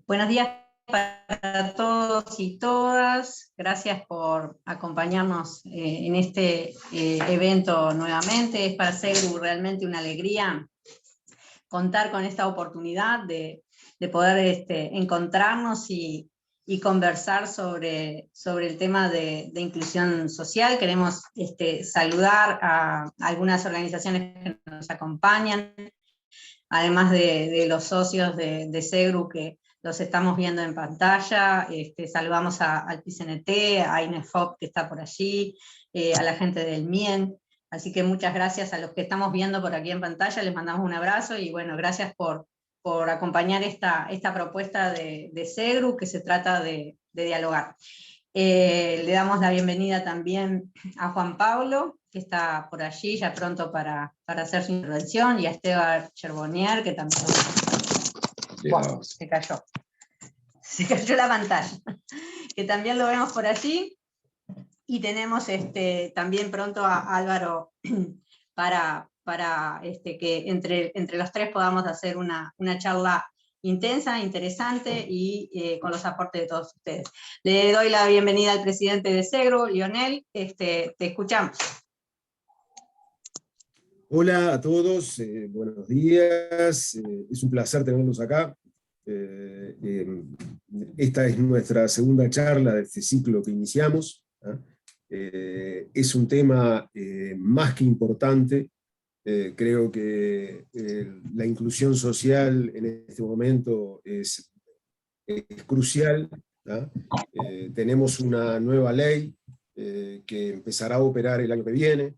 Buenos días para todos y todas. Gracias por acompañarnos en este evento nuevamente. Es para SEGRU realmente una alegría contar con esta oportunidad de poder encontrarnos y conversar sobre el tema de inclusión social. Queremos saludar a algunas organizaciones que nos acompañan, además de los socios de SEGRU que los estamos viendo en pantalla. Saludamos al PCNT, a INEFOP que está por allí, a la gente del MIEN. Así que muchas gracias a los que estamos viendo por aquí en pantalla, les mandamos un abrazo y bueno, gracias por acompañar esta propuesta de SEGRU, que se trata de dialogar. Le damos la bienvenida también a Juan Pablo, que está por allí ya pronto para hacer su intervención, y a Esteban Charbonnier, que también... Wow, se cayó la pantalla, que también lo vemos por allí, y tenemos también pronto a Álvaro para que entre los tres podamos hacer una charla intensa, interesante y con los aportes de todos ustedes. Le doy la bienvenida al presidente de SEGRU, Lionel, te escuchamos. Hola a todos, buenos días, es un placer tenerlos acá. Esta es nuestra segunda charla de este ciclo que iniciamos. Es un tema más que importante. Creo que la inclusión social en este momento es crucial. Tenemos una nueva ley que empezará a operar el año que viene.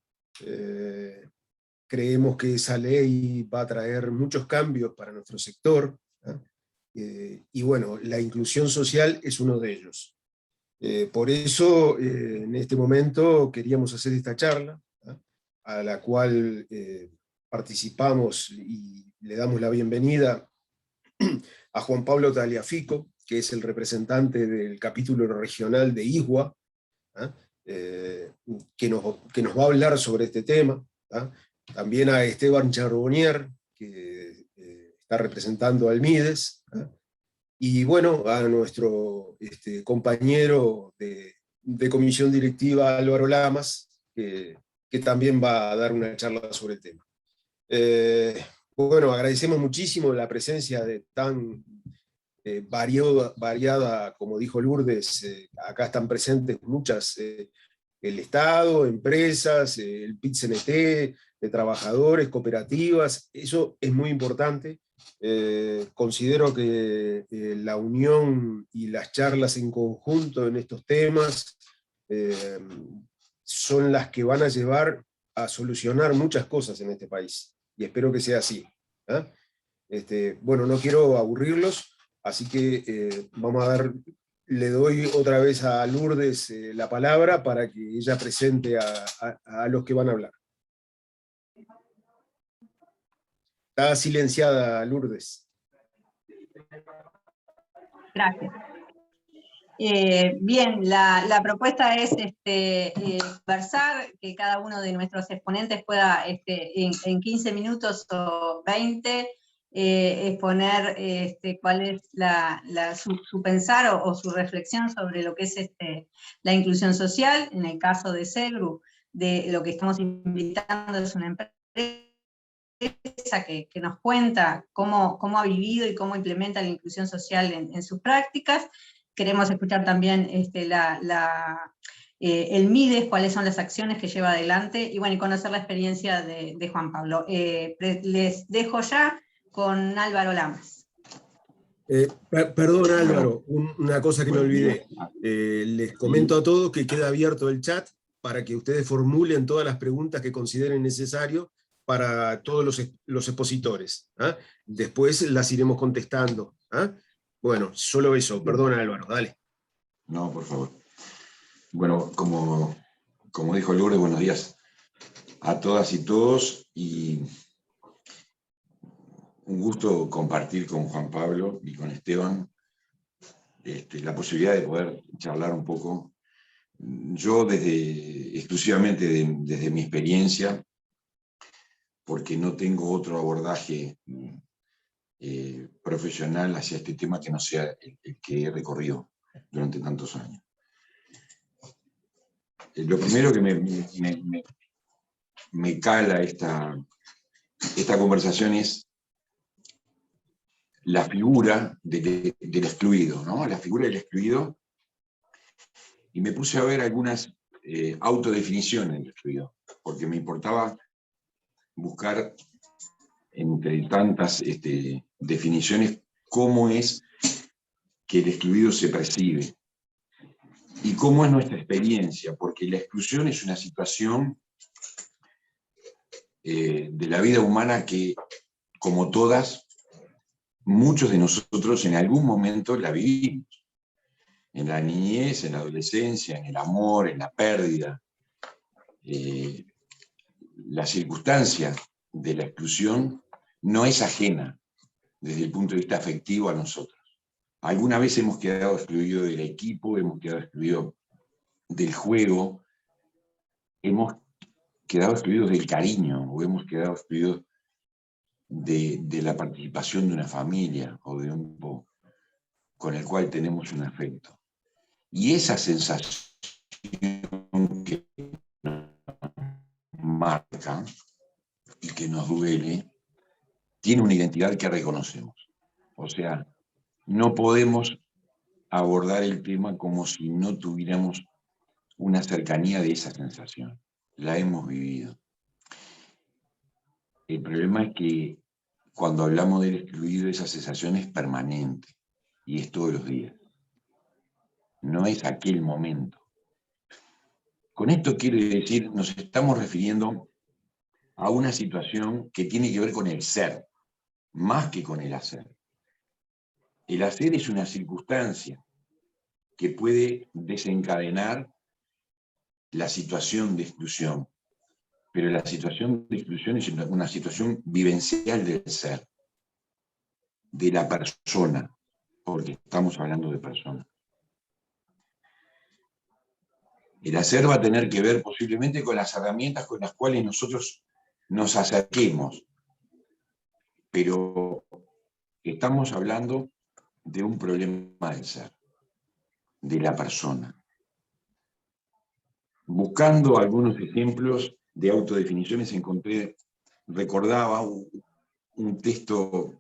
Creemos que esa ley va a traer muchos cambios para nuestro sector, y bueno, la inclusión social es uno de ellos. Por eso, en este momento, queríamos hacer esta charla, a la cual participamos y le damos la bienvenida a Juan Pablo Tagliafico, que es el representante del capítulo regional de ISWA, que nos va a hablar sobre este tema. También a Esteban Charbonnier, que está representando al MIDES, y bueno, a nuestro compañero de comisión directiva, Álvaro Lamas, que también va a dar una charla sobre el tema. Bueno, agradecemos muchísimo la presencia de tan variada, como dijo Lourdes. Acá están presentes muchas, el Estado, empresas, el PIT-CNT, de trabajadores, cooperativas. Eso es muy importante. Considero que la unión y las charlas en conjunto en estos temas son las que van a llevar a solucionar muchas cosas en este país, y espero que sea así. Bueno, no quiero aburrirlos, así que le doy otra vez a Lourdes la palabra para que ella presente a los que van a hablar. Está silenciada, Lourdes. Gracias. Bien, la propuesta es conversar, que cada uno de nuestros exponentes pueda en 15 minutos o 20 exponer cuál es su pensar o su reflexión sobre lo que es la inclusión social. En el caso de SEGRU, de lo que estamos invitando es una empresa que nos cuenta cómo ha vivido y cómo implementa la inclusión social en sus prácticas. Queremos escuchar también el MIDES, cuáles son las acciones que lleva adelante, y bueno, y conocer la experiencia de Juan Pablo. Les dejo ya con Álvaro Lamas. Perdón, Álvaro, una cosa que me olvidé. Les comento a todos que queda abierto el chat para que ustedes formulen todas las preguntas que consideren necesario para todos los expositores. Después las iremos contestando. Bueno, solo eso. Perdona, Álvaro, dale. No, por favor. Bueno, como dijo Lourdes, buenos días a todas y todos, y un gusto compartir con Juan Pablo y con Esteban la posibilidad de poder charlar un poco. Yo exclusivamente desde mi experiencia, porque no tengo otro abordaje profesional hacia este tema que no sea el que he recorrido durante tantos años. Lo primero que me cala esta conversación es la figura del excluido, ¿no? La figura del excluido, y me puse a ver algunas autodefiniciones del excluido, porque me importaba buscar entre tantas definiciones cómo es que el excluido se percibe y cómo es nuestra experiencia, porque la exclusión es una situación de la vida humana que, como todas, muchos de nosotros en algún momento la vivimos. En la niñez, en la adolescencia, en el amor, en la pérdida. La circunstancia de la exclusión no es ajena desde el punto de vista afectivo a nosotros. Alguna vez hemos quedado excluidos del equipo, hemos quedado excluidos del juego, hemos quedado excluidos del cariño, o hemos quedado excluidos de la participación de una familia o de un grupo con el cual tenemos un afecto. Y esa sensación que nos marca y que nos duele, tiene una identidad que reconocemos. O sea, no podemos abordar el tema como si no tuviéramos una cercanía de esa sensación. La hemos vivido. El problema es que cuando hablamos del excluido, esa sensación es permanente y es todos los días. No es aquel momento. Con esto quiero decir, nos estamos refiriendo a una situación que tiene que ver con el ser, más que con el hacer. El hacer es una circunstancia que puede desencadenar la situación de exclusión, pero la situación de exclusión es una situación vivencial del ser, de la persona, porque estamos hablando de personas. El hacer va a tener que ver posiblemente con las herramientas con las cuales nosotros nos acerquemos, pero estamos hablando de un problema del ser, de la persona. Buscando algunos ejemplos de autodefiniciones recordaba un texto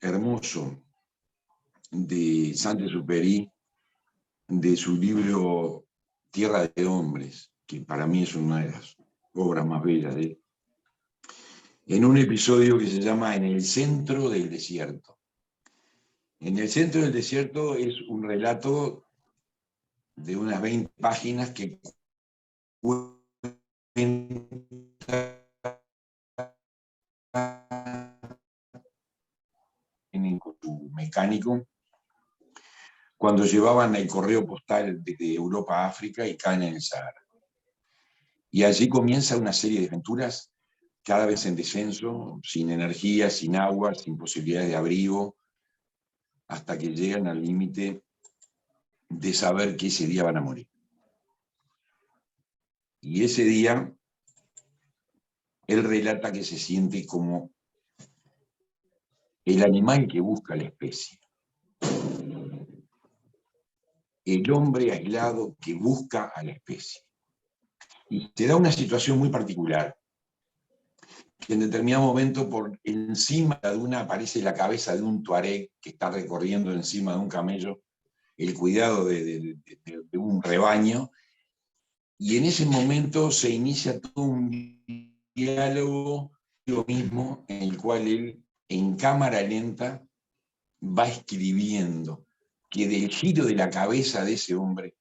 hermoso de Saint-Exupéry, de su libro Tierra de Hombres, que para mí es una de las obras más bellas de él, en un episodio que se llama En el centro del desierto. En el centro del desierto es un relato de unas 20 páginas que cuenta con su mecánico cuando llevaban el correo postal de Europa a África y caen en el Sahara. Y allí comienza una serie de aventuras cada vez en descenso, sin energía, sin agua, sin posibilidades de abrigo, hasta que llegan al límite de saber que ese día van a morir. Y ese día, él relata que se siente como el animal que busca la especie. El hombre aislado que busca a la especie. Y se da una situación muy particular, que en determinado momento por encima de una aparece la cabeza de un tuareg que está recorriendo encima de un camello el cuidado de un rebaño, y en ese momento se inicia todo un diálogo consigo mismo en el cual él, en cámara lenta, va escribiendo que del giro de la cabeza de ese hombre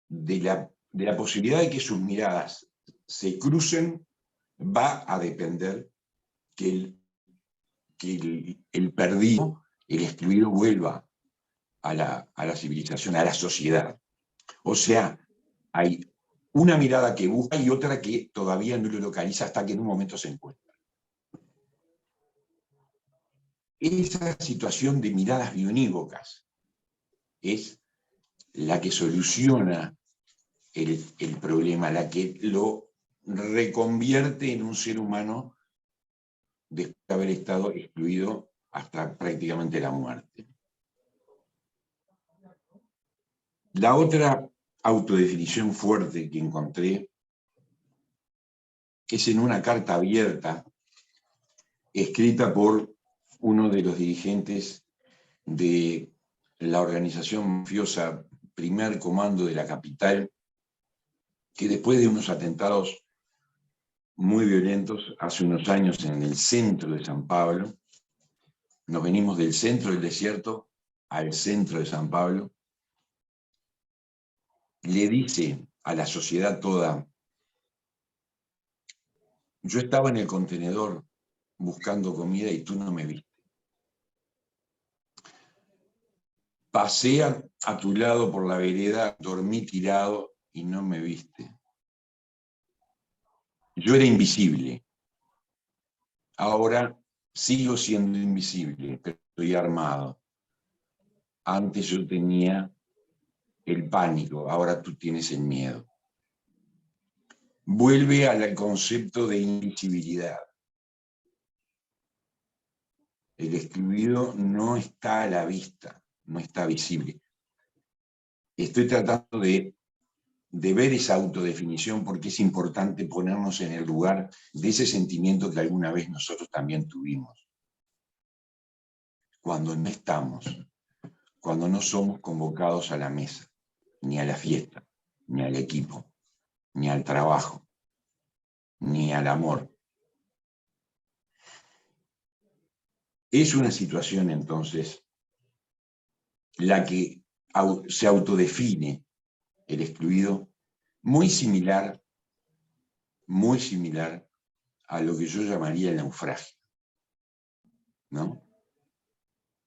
de la posibilidad de que sus miradas se crucen, va a depender que el perdido, el excluido, vuelva a la civilización, a la sociedad. O sea, hay una mirada que busca y otra que todavía no lo localiza hasta que en un momento se encuentra. Esa situación de miradas bionívocas es la que soluciona el problema, la que lo reconvierte en un ser humano después de haber estado excluido hasta prácticamente la muerte. La otra autodefinición fuerte que encontré es en una carta abierta escrita por uno de los dirigentes de la organización mafiosa Primer Comando de la Capital, que después de unos atentados muy violentos hace unos años en el centro de San Pablo, nos venimos del centro del desierto al centro de San Pablo, le dice a la sociedad toda: yo estaba en el contenedor buscando comida y tú no me viste. Pasé a tu lado por la vereda, dormí tirado y no me viste. Yo era invisible. Ahora sigo siendo invisible, pero estoy armado. Antes yo tenía el pánico, ahora tú tienes el miedo. Vuelve al concepto de invisibilidad. El excluido no está a la vista, no está visible. Estoy tratando de ver esa autodefinición porque es importante ponernos en el lugar de ese sentimiento que alguna vez nosotros también tuvimos. Cuando no estamos, cuando no somos convocados a la mesa, ni a la fiesta, ni al equipo, ni al trabajo, ni al amor. Es una situación entonces la que se autodefine el excluido muy similar a lo que yo llamaría el naufragio, ¿no?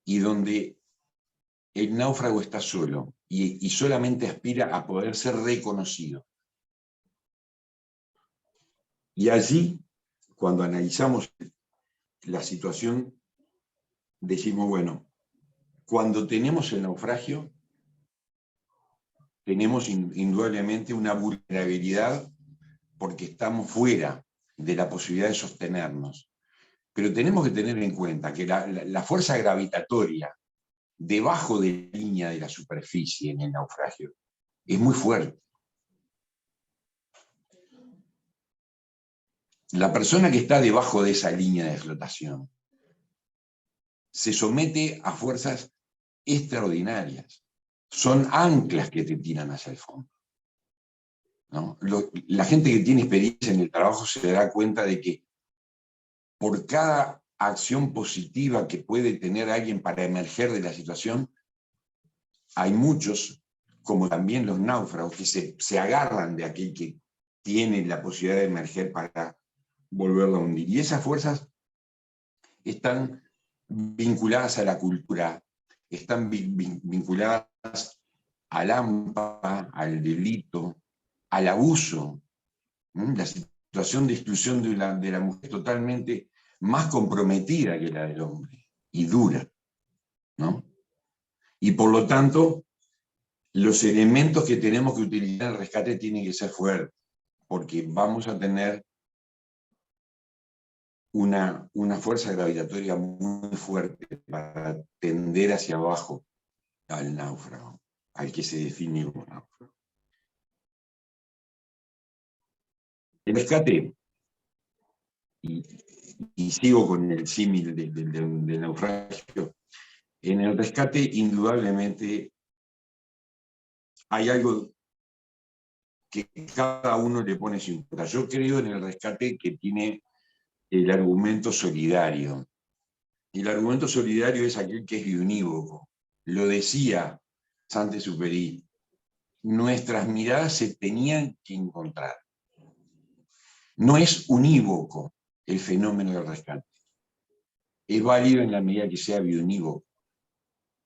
Y donde el náufrago está solo y solamente aspira a poder ser reconocido. Y allí, cuando analizamos la situación, decimos, bueno, cuando tenemos el naufragio, tenemos indudablemente una vulnerabilidad porque estamos fuera de la posibilidad de sostenernos. Pero tenemos que tener en cuenta que la fuerza gravitatoria debajo de la línea de la superficie en el naufragio es muy fuerte. La persona que está debajo de esa línea de flotación se somete a fuerzas extraordinarias. Son anclas que te tiran hacia el fondo, ¿no? La gente que tiene experiencia en el trabajo se dará cuenta de que por cada acción positiva que puede tener alguien para emerger de la situación, hay muchos, como también los náufragos, que se agarran de aquel que tiene la posibilidad de emerger para volverlo a hundir. Y esas fuerzas están vinculadas a la cultura, están vinculadas al AMPA, al delito, al abuso. La situación de exclusión de la mujer totalmente más comprometida que la del hombre, y dura, ¿no? Y por lo tanto, los elementos que tenemos que utilizar en el rescate tienen que ser fuertes, porque vamos a tener una fuerza gravitatoria muy fuerte para tender hacia abajo al náufrago, al que se define como náufrago. El rescate, y sigo con el símil del naufragio, en el rescate indudablemente hay algo que cada uno le pone su importancia. Yo creo en el rescate que tiene el argumento solidario. Y el argumento solidario es aquel que es biunívoco. Lo decía Saint-Exupéry, nuestras miradas se tenían que encontrar. No es unívoco el fenómeno del rescate. Es válido en la medida que sea biunívoco,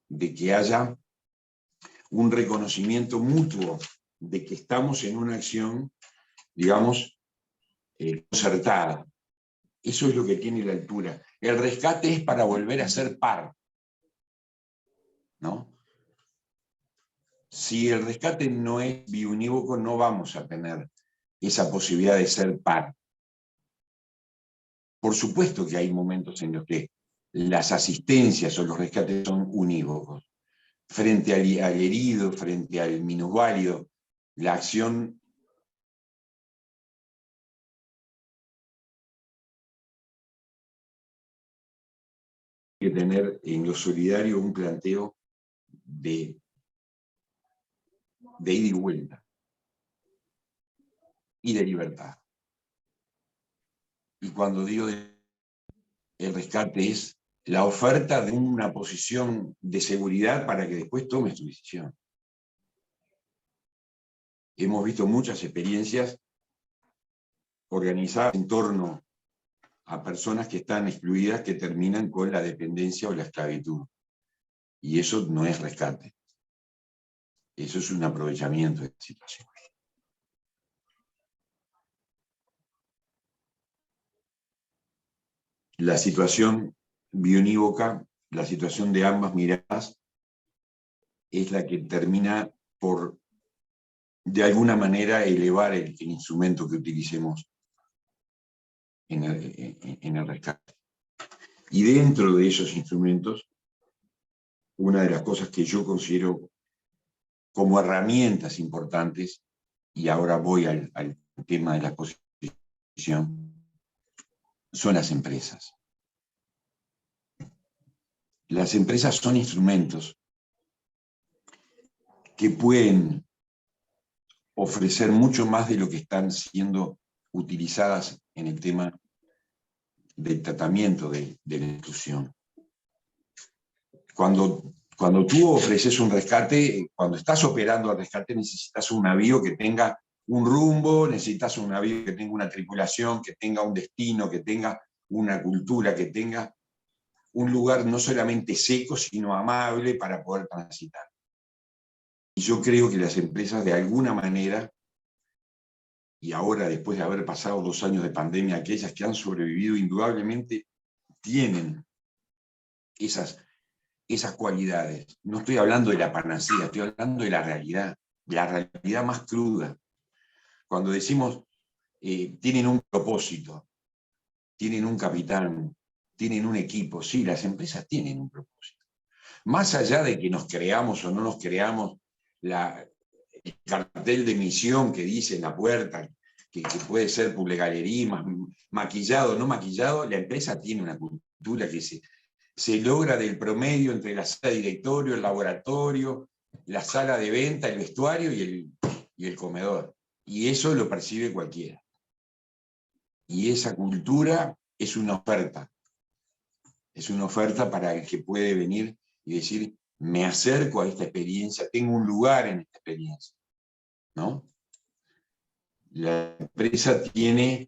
de que haya un reconocimiento mutuo de que estamos en una acción, digamos, concertada. Eso es lo que tiene la altura. El rescate es para volver a ser par, ¿no? Si el rescate no es biunívoco, no vamos a tener esa posibilidad de ser par. Por supuesto que hay momentos en los que las asistencias o los rescates son unívocos. Frente al herido, frente al minusválido, la acción que tener en lo solidario un planteo de ida y vuelta y de libertad. Y cuando digo el rescate es la oferta de una posición de seguridad para que después tomes tu decisión. Hemos visto muchas experiencias organizadas en torno a personas que están excluidas que terminan con la dependencia o la esclavitud. Y eso no es rescate. Eso es un aprovechamiento de la situación. La situación biunívoca, la situación de ambas miradas, es la que termina por, de alguna manera, elevar el instrumento que utilicemos en el rescate. Y dentro de esos instrumentos, una de las cosas que yo considero como herramientas importantes, y ahora voy al tema de la exposición, son las empresas. Las empresas son instrumentos que pueden ofrecer mucho más de lo que están siendo utilizadas en el tema del tratamiento de la inclusión. Cuando tú ofreces un rescate, cuando estás operando el rescate, necesitas un navío que tenga un rumbo, necesitas un navío que tenga una tripulación, que tenga un destino, que tenga una cultura, que tenga un lugar no solamente seco, sino amable para poder transitar. Y yo creo que las empresas, de alguna manera, y ahora después de haber pasado 2 años de pandemia, aquellas que han sobrevivido indudablemente tienen esas cualidades. No estoy hablando de la panacea, estoy hablando de la realidad más cruda. Cuando decimos, tienen un propósito, tienen un capitán, tienen un equipo, sí, las empresas tienen un propósito. Más allá de que nos creamos o no nos creamos el cartel de misión que dice en la puerta, que puede ser publicalería, maquillado o no maquillado, la empresa tiene una cultura que se logra del promedio entre la sala de directorio, el laboratorio, la sala de venta, el vestuario y el comedor. Y eso lo percibe cualquiera. Y esa cultura es una oferta. Es una oferta para el que puede venir y decir, me acerco a esta experiencia, tengo un lugar en esta experiencia, ¿no? La empresa tiene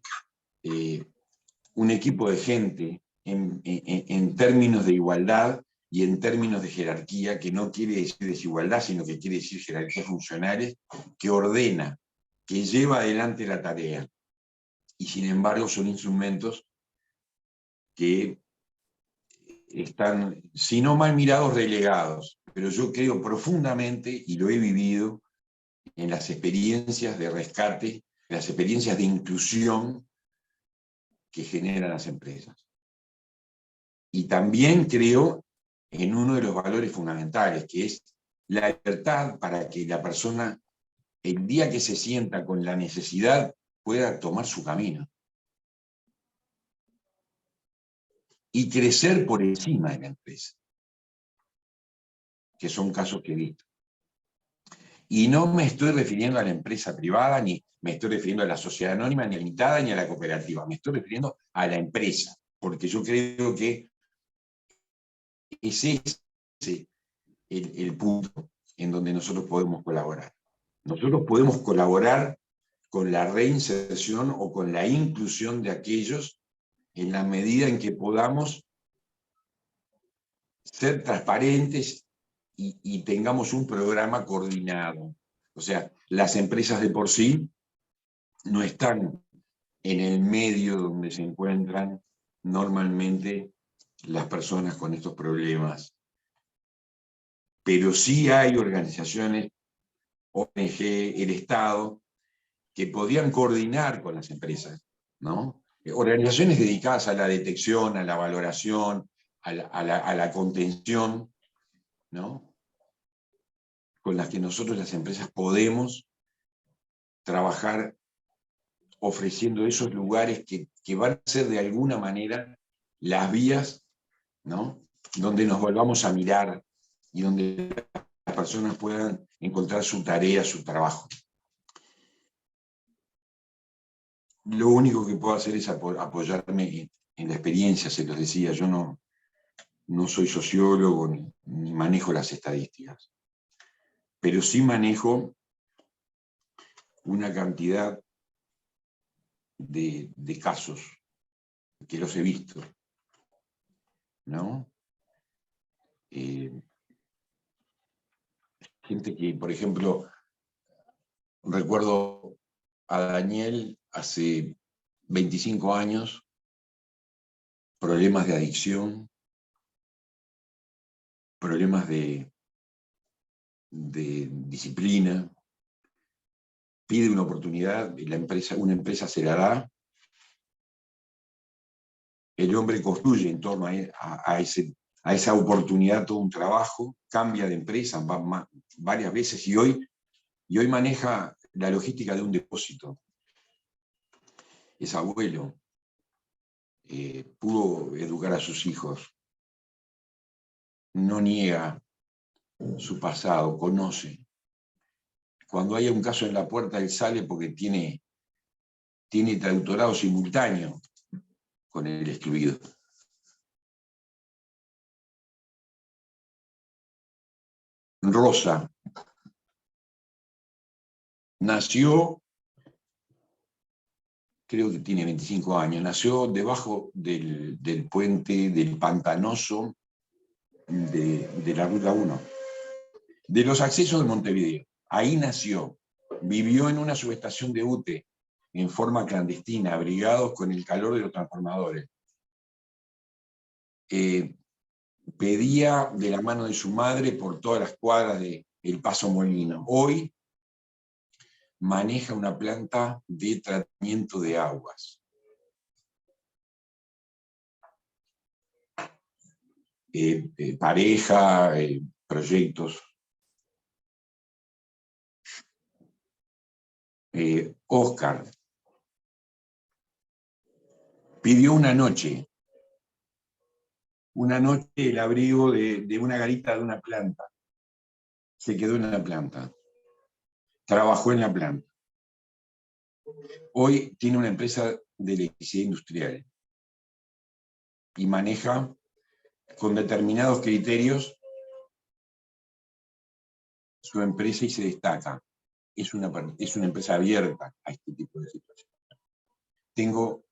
un equipo de gente en términos de igualdad y en términos de jerarquía, que no quiere decir desigualdad, sino que quiere decir jerarquías funcionales, que ordena, que lleva adelante la tarea. Y sin embargo son instrumentos que están, si no mal mirados, relegados. Pero yo creo profundamente, y lo he vivido, en las experiencias de rescate, las experiencias de inclusión que generan las empresas. Y también creo en uno de los valores fundamentales, que es la libertad para que la persona, el día que se sienta con la necesidad, pueda tomar su camino. Y crecer por encima de la empresa, que son casos que he visto. Y no me estoy refiriendo a la empresa privada, ni me estoy refiriendo a la sociedad anónima, ni a la limitada, ni a la cooperativa. Me estoy refiriendo a la empresa, porque yo creo que es ese el punto en donde nosotros podemos colaborar. Nosotros podemos colaborar con la reinserción o con la inclusión de aquellos en la medida en que podamos ser transparentes y tengamos un programa coordinado. O sea, las empresas de por sí no están en el medio donde se encuentran normalmente las personas con estos problemas. Pero sí hay organizaciones, ONG, el Estado, que podían coordinar con las empresas, ¿no? Organizaciones dedicadas a la detección, a la valoración, a la contención, ¿no? Con las que nosotros las empresas podemos trabajar ofreciendo esos lugares que van a ser de alguna manera las vías, ¿no? Donde nos volvamos a mirar y donde las personas puedan encontrar su tarea, su trabajo. Lo único que puedo hacer es apoyarme en la experiencia, se los decía, yo no soy sociólogo ni manejo las estadísticas, pero sí manejo una cantidad de casos que los he visto, ¿no? Gente que, por ejemplo, recuerdo a Daniel hace 25 años, problemas de adicción, problemas de disciplina, pide una oportunidad, una empresa se la da, el hombre construye en torno a esa oportunidad todo un trabajo, cambia de empresa varias veces y hoy maneja la logística de un depósito. Es abuelo, pudo educar a sus hijos, no niega su pasado, conoce. Cuando haya un caso en la puerta, él sale porque tiene traductorado simultáneo con el excluido. Rosa nació, creo que tiene 25 años, nació debajo del puente del Pantanoso de la Ruta 1, de los accesos de Montevideo. Ahí nació, vivió en una subestación de UTE, en forma clandestina, abrigados con el calor de los transformadores. Pedía de la mano de su madre por todas las cuadras de El Paso Molino. Hoy maneja una planta de tratamiento de aguas. Pareja, proyectos. Oscar pidió una noche el abrigo de una garita de una planta. Se quedó en la planta. Trabajó en la planta. Hoy tiene una empresa de electricidad industrial y maneja con determinados criterios su empresa y se destaca. Es una empresa abierta a este tipo de situaciones. Tengo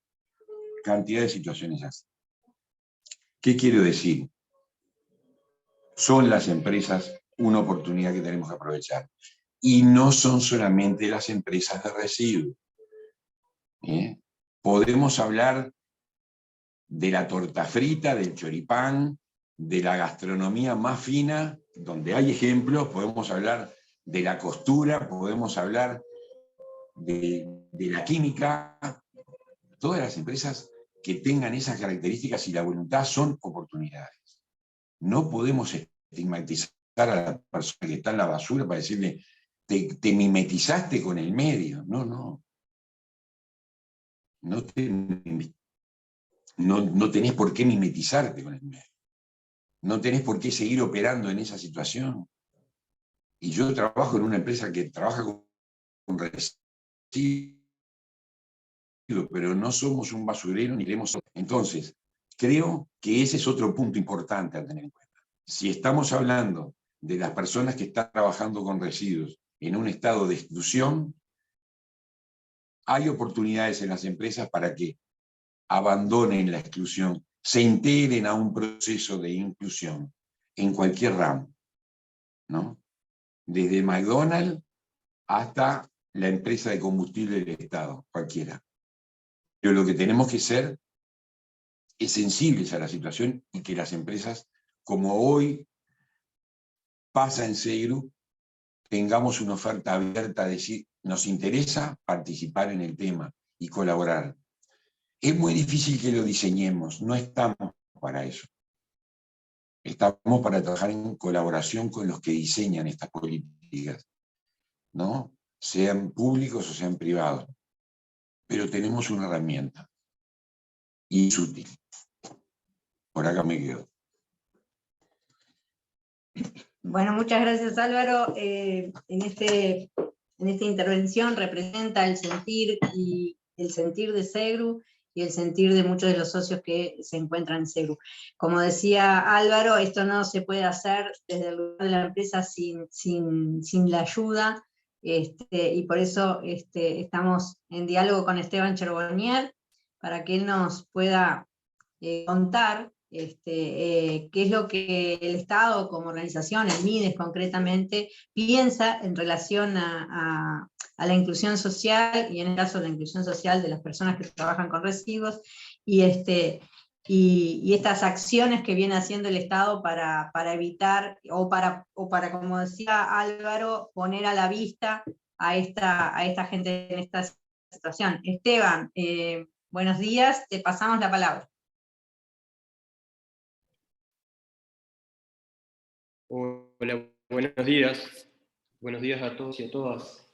cantidad de situaciones así. ¿Qué quiero decir? Son las empresas una oportunidad que tenemos que aprovechar. Y no son solamente las empresas de residuos. Podemos hablar de la torta frita, del choripán, de la gastronomía más fina, donde hay ejemplos, podemos hablar de la costura, podemos hablar de la química. Todas las empresas que tengan esas características y la voluntad son oportunidades. No podemos estigmatizar a la persona que está en la basura para decirle, te mimetizaste con el medio. No. No tenés por qué mimetizarte con el medio. No tenés por qué seguir operando en esa situación. Y yo trabajo en una empresa que trabaja con residuos, pero no somos un basurero ni queremos. Entonces, creo que ese es otro punto importante a tener en cuenta. Si estamos hablando de las personas que están trabajando con residuos en un estado de exclusión, hay oportunidades en las empresas para que abandonen la exclusión, se integren a un proceso de inclusión en cualquier ramo, ¿no? Desde McDonald's hasta la empresa de combustible del Estado, cualquiera. Pero lo que tenemos que ser es sensibles a la situación y que las empresas, como hoy pasa en Segru, tengamos una oferta abierta nos interesa participar en el tema y colaborar. Es muy difícil que lo diseñemos, no estamos para eso. Estamos para trabajar en colaboración con los que diseñan estas políticas, ¿no? Sean públicos o sean privados. Pero tenemos una herramienta y es útil. Por acá me quedo. Bueno, muchas gracias, Álvaro. En esta intervención representa el sentir de SEGRU y el sentir de muchos de los socios que se encuentran en SEGRU. Como decía Álvaro, esto no se puede hacer desde el lugar de la empresa sin la ayuda, y por eso estamos en diálogo con Esteban Charbonnier, para que él nos pueda contar qué es lo que el Estado como organización, el MIDES concretamente, piensa en relación a la inclusión social, y en el caso de la inclusión social de las personas que trabajan con residuos, y estas acciones que viene haciendo el Estado para evitar, o para, como decía Álvaro, poner a la vista a esta gente en esta situación. Esteban, buenos días, te pasamos la palabra. Hola, buenos días. Buenos días a todos y a todas.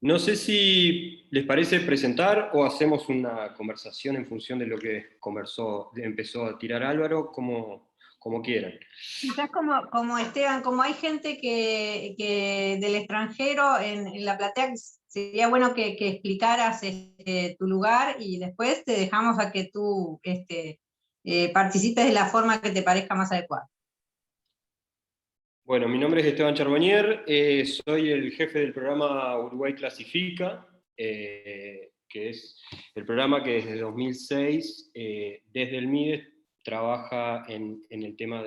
No sé si les parece presentar o hacemos una conversación en función de lo que empezó a tirar Álvaro, como quieran. Quizás como Esteban, como hay gente que del extranjero en la platea, sería bueno que explicaras tu lugar, y después te dejamos a que tú participes de la forma que te parezca más adecuada. Bueno, mi nombre es Esteban Charbonnier, soy el jefe del programa Uruguay Clasifica, que es el programa que desde 2006, desde el MIDES, trabaja en el tema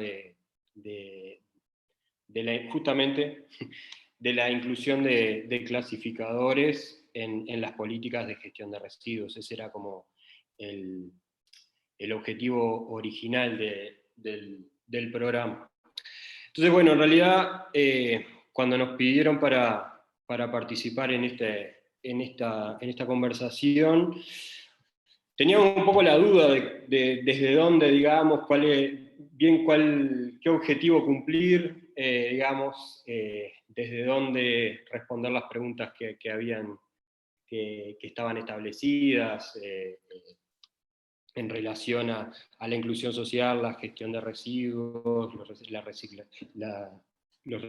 justamente de la inclusión de clasificadores en las políticas de gestión de residuos. Ese era como el objetivo original del programa. Entonces, bueno, en realidad, cuando nos pidieron para participar en esta conversación, teníamos un poco la duda de desde dónde, digamos, qué objetivo cumplir, digamos, desde dónde responder las preguntas que estaban establecidas, en relación a la inclusión social, la gestión de residuos, los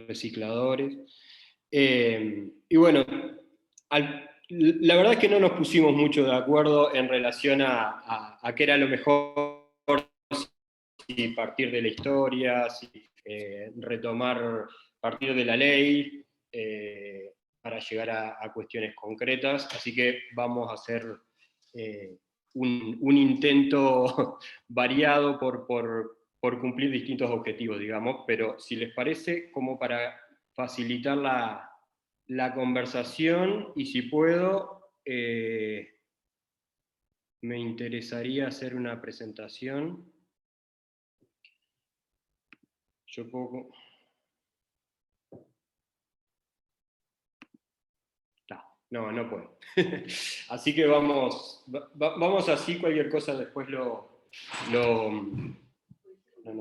recicladores. Y bueno, la verdad es que no nos pusimos mucho de acuerdo en relación a qué era lo mejor, si partir de la historia, si partir de la ley, para llegar a cuestiones concretas. Así que vamos a hacer un intento variado por cumplir distintos objetivos, digamos, pero si les parece, como para facilitar la conversación, y si puedo, me interesaría hacer una presentación. Yo puedo... No puedo. Así que vamos así, cualquier cosa después no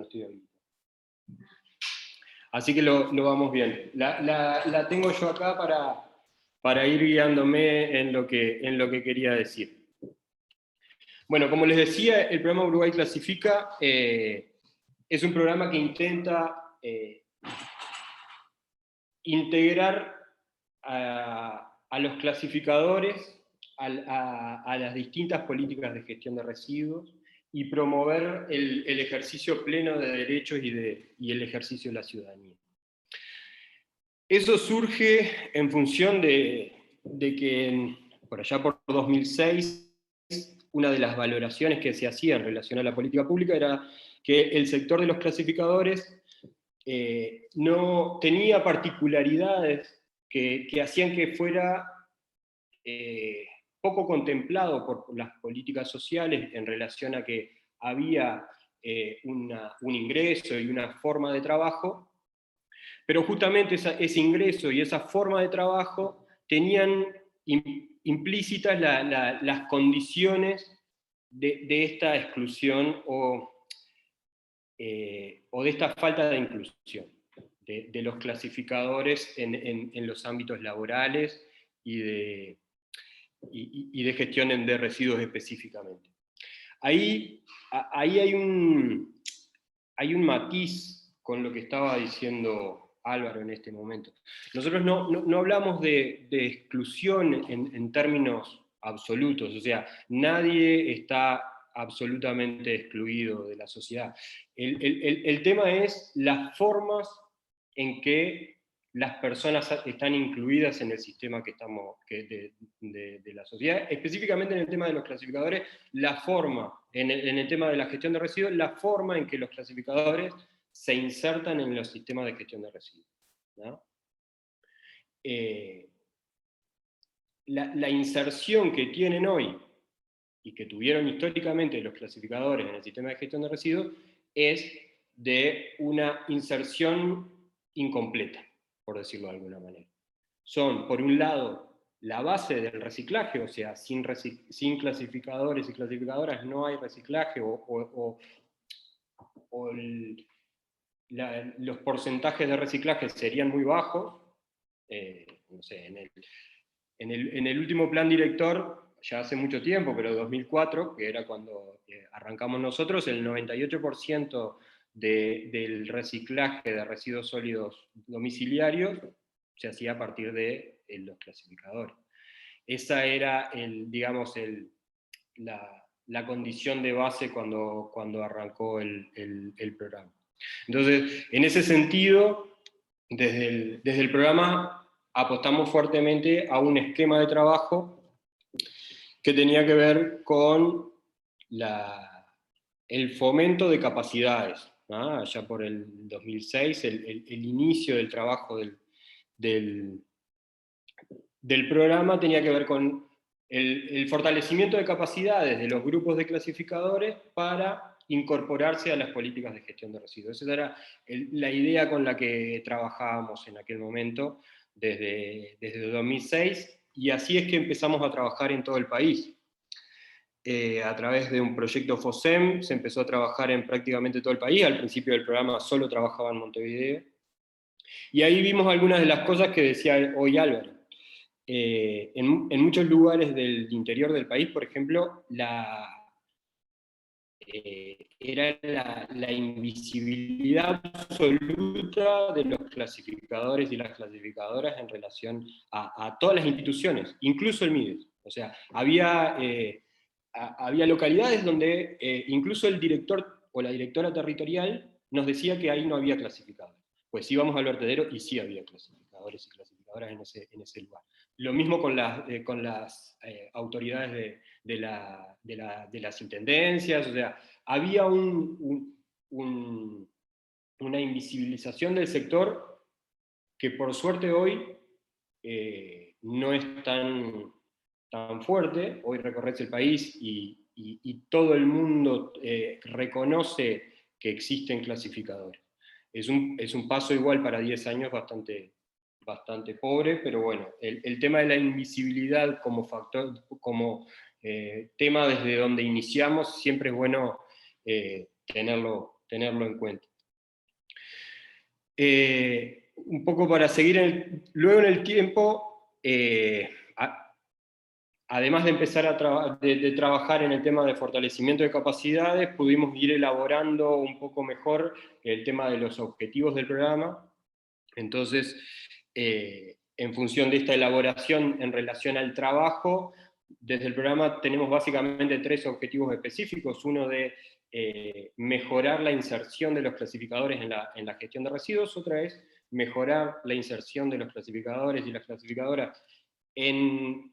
estoy ahí. Así que lo vamos bien. La tengo yo acá para ir guiándome en lo que quería decir. Bueno, como les decía, el programa Uruguay Clasifica es un programa que intenta integrar a los clasificadores a las distintas políticas de gestión de residuos y promover el ejercicio pleno de derechos y el ejercicio de la ciudadanía. Eso surge en función de que por allá por 2006, una de las valoraciones que se hacía en relación a la política pública era que el sector de los clasificadores no tenía particularidades que hacían que fuera poco contemplado por las políticas sociales en relación a que había un ingreso y una forma de trabajo, pero justamente ese ingreso y esa forma de trabajo tenían implícitas las condiciones de esta exclusión o de esta falta de inclusión de los clasificadores en los ámbitos laborales y de gestión de residuos específicamente. Ahí hay un matiz con lo que estaba diciendo Álvaro en este momento. Nosotros no hablamos de exclusión en términos absolutos, o sea, nadie está absolutamente excluido de la sociedad. El tema es las formas en que las personas están incluidas en el sistema de la sociedad, específicamente en el tema de los clasificadores, la forma, en el tema de la gestión de residuos, la forma en que los clasificadores se insertan en los sistemas de gestión de residuos, ¿no? La inserción que tienen hoy, y que tuvieron históricamente los clasificadores en el sistema de gestión de residuos, es de una inserción incompleta, por decirlo de alguna manera. Son, por un lado, la base del reciclaje, o sea, sin clasificadores y clasificadoras no hay reciclaje, los porcentajes de reciclaje serían muy bajos. No sé, en el último plan director, ya hace mucho tiempo, pero 2004, que era cuando arrancamos nosotros, el 98% del reciclaje de residuos sólidos domiciliarios se hacía a partir de los clasificadores. Esa era, digamos, la condición de base cuando arrancó el programa. Entonces, en ese sentido, desde el programa apostamos fuertemente a un esquema de trabajo que tenía que ver con el fomento de capacidades, ¿no? Allá por el 2006, el inicio del trabajo del programa tenía que ver con el fortalecimiento de capacidades de los grupos de clasificadores para incorporarse a las políticas de gestión de residuos. Esa era la idea con la que trabajábamos en aquel momento, desde 2006, y así es que empezamos a trabajar en todo el país. A través de un proyecto FOSEM se empezó a trabajar en prácticamente todo el país. Al principio del programa solo trabajaba en Montevideo, y ahí vimos algunas de las cosas que decía hoy Álvaro. En muchos lugares del interior del país, por ejemplo, era la invisibilidad absoluta de los clasificadores y las clasificadoras en relación a todas las instituciones, incluso el MIDES. O sea, había localidades donde incluso el director o la directora territorial nos decía que ahí no había clasificadores. Pues íbamos al vertedero y sí había clasificadores y clasificadoras en ese lugar. Lo mismo con las autoridades de las intendencias, o sea, había una invisibilización del sector que por suerte hoy no es tan fuerte. Hoy recorres el país y todo el mundo reconoce que existen clasificadores. Es un paso igual para 10 años bastante pobre, pero bueno, el tema de la invisibilidad como factor, como tema desde donde iniciamos, siempre es bueno tenerlo en cuenta. Un poco para seguir luego en el tiempo, además de empezar a trabajar en el tema de fortalecimiento de capacidades, pudimos ir elaborando un poco mejor el tema de los objetivos del programa. Entonces, en función de esta elaboración en relación al trabajo, desde el programa tenemos básicamente 3 objetivos específicos. Uno de mejorar la inserción de los clasificadores en la gestión de residuos. Otra es mejorar la inserción de los clasificadores y las clasificadoras en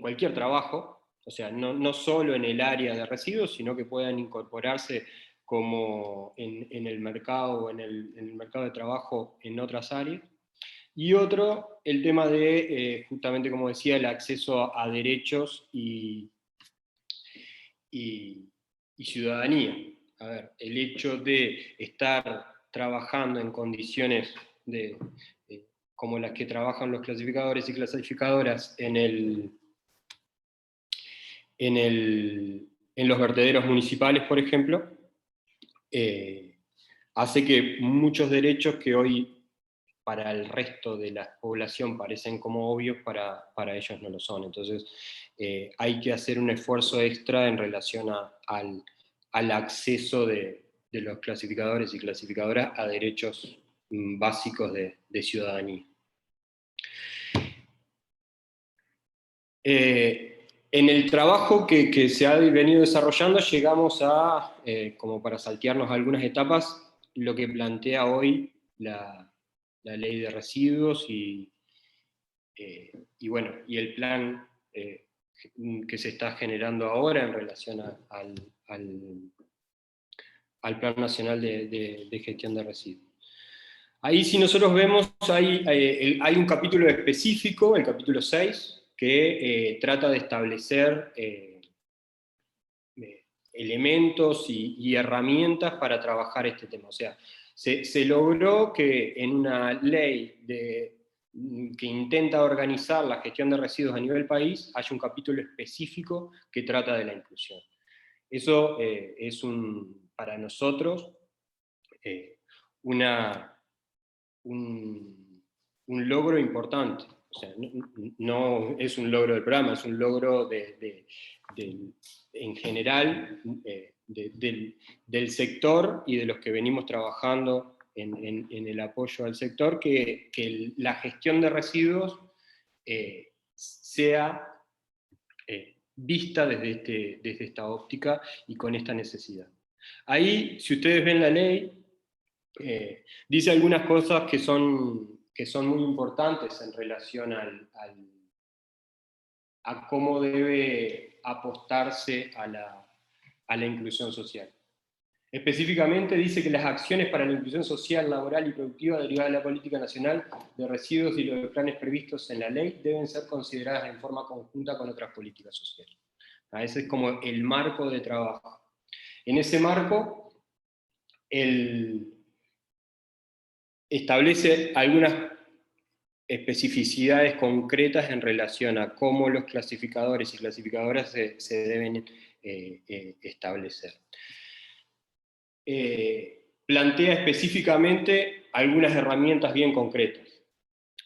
cualquier trabajo, o sea, no solo en el área de residuos, sino que puedan incorporarse como en el mercado o en el mercado de trabajo en otras áreas. Y otro, el tema de, justamente como decía, el acceso a derechos y ciudadanía. A ver, el hecho de estar trabajando en condiciones como las que trabajan los clasificadores y clasificadoras en los vertederos municipales, por ejemplo, hace que muchos derechos que hoy para el resto de la población parecen como obvios, para ellos no lo son. Entonces hay que hacer un esfuerzo extra en relación al acceso de los clasificadores y clasificadoras a derechos básicos de ciudadanía. En el trabajo que se ha venido desarrollando llegamos a, como para saltearnos algunas etapas, lo que plantea hoy la ley de residuos y el plan que se está generando ahora en relación al Plan Nacional de Gestión de Residuos. Ahí, si nosotros vemos, hay un capítulo específico, el capítulo 6, que trata de establecer elementos y herramientas para trabajar este tema. O sea, se logró que en una ley que intenta organizar la gestión de residuos a nivel país, haya un capítulo específico que trata de la inclusión. Eso es para nosotros un logro importante. O sea, no es un logro del programa, es un logro en general del sector y de los que venimos trabajando en el apoyo al sector, que la gestión de residuos sea vista desde esta óptica y con esta necesidad. Ahí, si ustedes ven la ley, dice algunas cosas que son muy importantes en relación a cómo debe apostarse a la inclusión social. Específicamente dice que las acciones para la inclusión social, laboral y productiva derivadas de la política nacional de residuos y los planes previstos en la ley deben ser consideradas en forma conjunta con otras políticas sociales. Ese es como el marco de trabajo. En ese marco, establece algunas especificidades concretas en relación a cómo los clasificadores y clasificadoras se deben establecer. Plantea específicamente algunas herramientas bien concretas.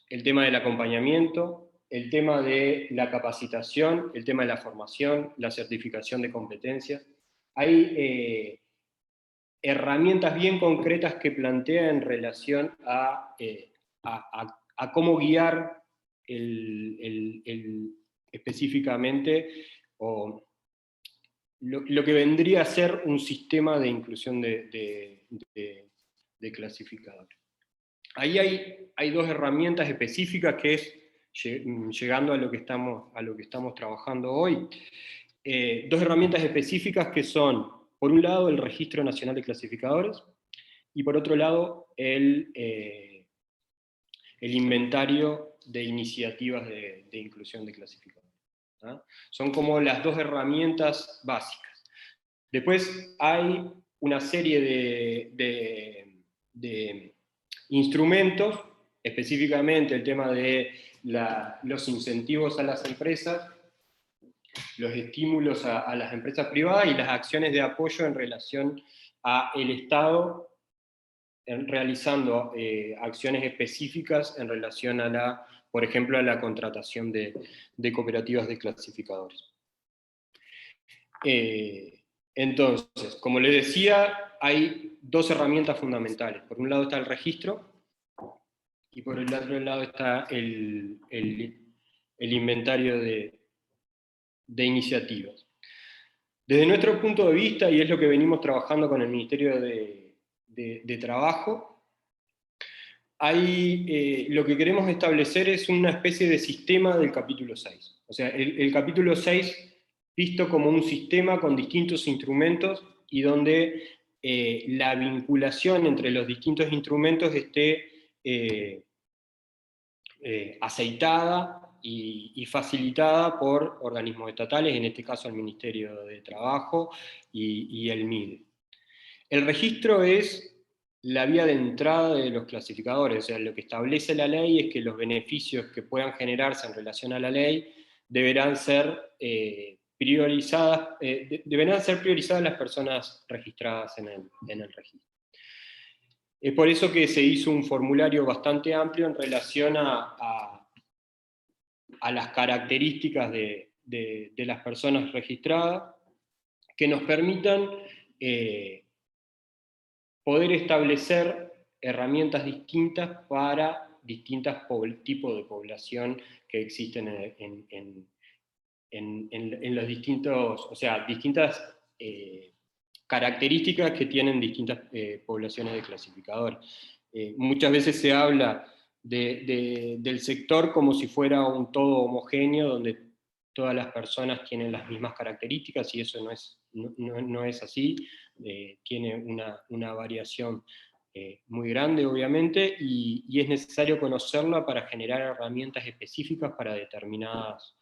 El tema del acompañamiento, el tema de la capacitación, el tema de la formación, la certificación de competencias. Hay herramientas bien concretas que plantea en relación a cómo guiar específicamente lo que vendría a ser un sistema de inclusión de clasificadores. Ahí hay dos herramientas específicas que es, llegando a lo que estamos trabajando hoy, dos herramientas específicas que son, por un lado, el Registro Nacional de Clasificadores, y por otro lado, el inventario de iniciativas de inclusión de clasificadores. ¿Ah? Son como las dos herramientas básicas. Después hay una serie de instrumentos, específicamente el tema de los incentivos a las empresas, los estímulos a las empresas privadas y las acciones de apoyo en relación al Estado realizando acciones específicas en relación por ejemplo, a la contratación de cooperativas de clasificadores. Entonces, como les decía, hay dos herramientas fundamentales. Por un lado está el registro, y por el otro lado está el inventario de iniciativas. Desde nuestro punto de vista, y es lo que venimos trabajando con el Ministerio de Trabajo, lo que queremos establecer es una especie de sistema del capítulo 6. O sea, el capítulo 6 visto como un sistema con distintos instrumentos y donde la vinculación entre los distintos instrumentos esté aceitada y facilitada por organismos estatales, en este caso el Ministerio de Trabajo y el MIDE. El registro es la vía de entrada de los clasificadores. O sea, lo que establece la ley es que los beneficios que puedan generarse en relación a la ley deberán ser priorizadas las personas registradas en el registro. Es por eso que se hizo un formulario bastante amplio en relación a las características de las personas registradas, que nos permitan poder establecer herramientas distintas para distintos tipos de población que existen en los distintos, o sea, distintas características que tienen distintas poblaciones de clasificadores. Muchas veces se habla del sector como si fuera un todo homogéneo, donde todas las personas tienen las mismas características, y eso no es así. Tiene una variación muy grande, obviamente, y es necesario conocerla para generar herramientas específicas para determinadas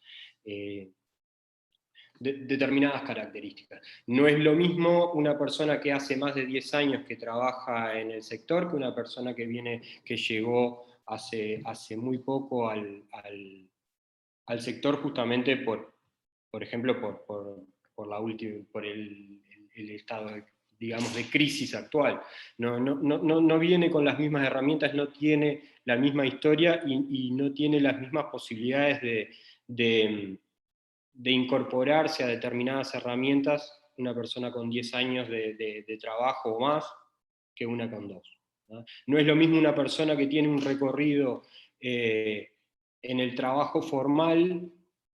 características. No es lo mismo una persona que hace más de 10 años que trabaja en el sector que una persona que llegó hace muy poco al sector, justamente por ejemplo, por el estado digamos, de crisis actual. No viene con las mismas herramientas, no tiene la misma historia y no tiene las mismas posibilidades de incorporarse a determinadas herramientas una persona con 10 años de trabajo o más que una con 2. No es lo mismo una persona que tiene un recorrido en el trabajo formal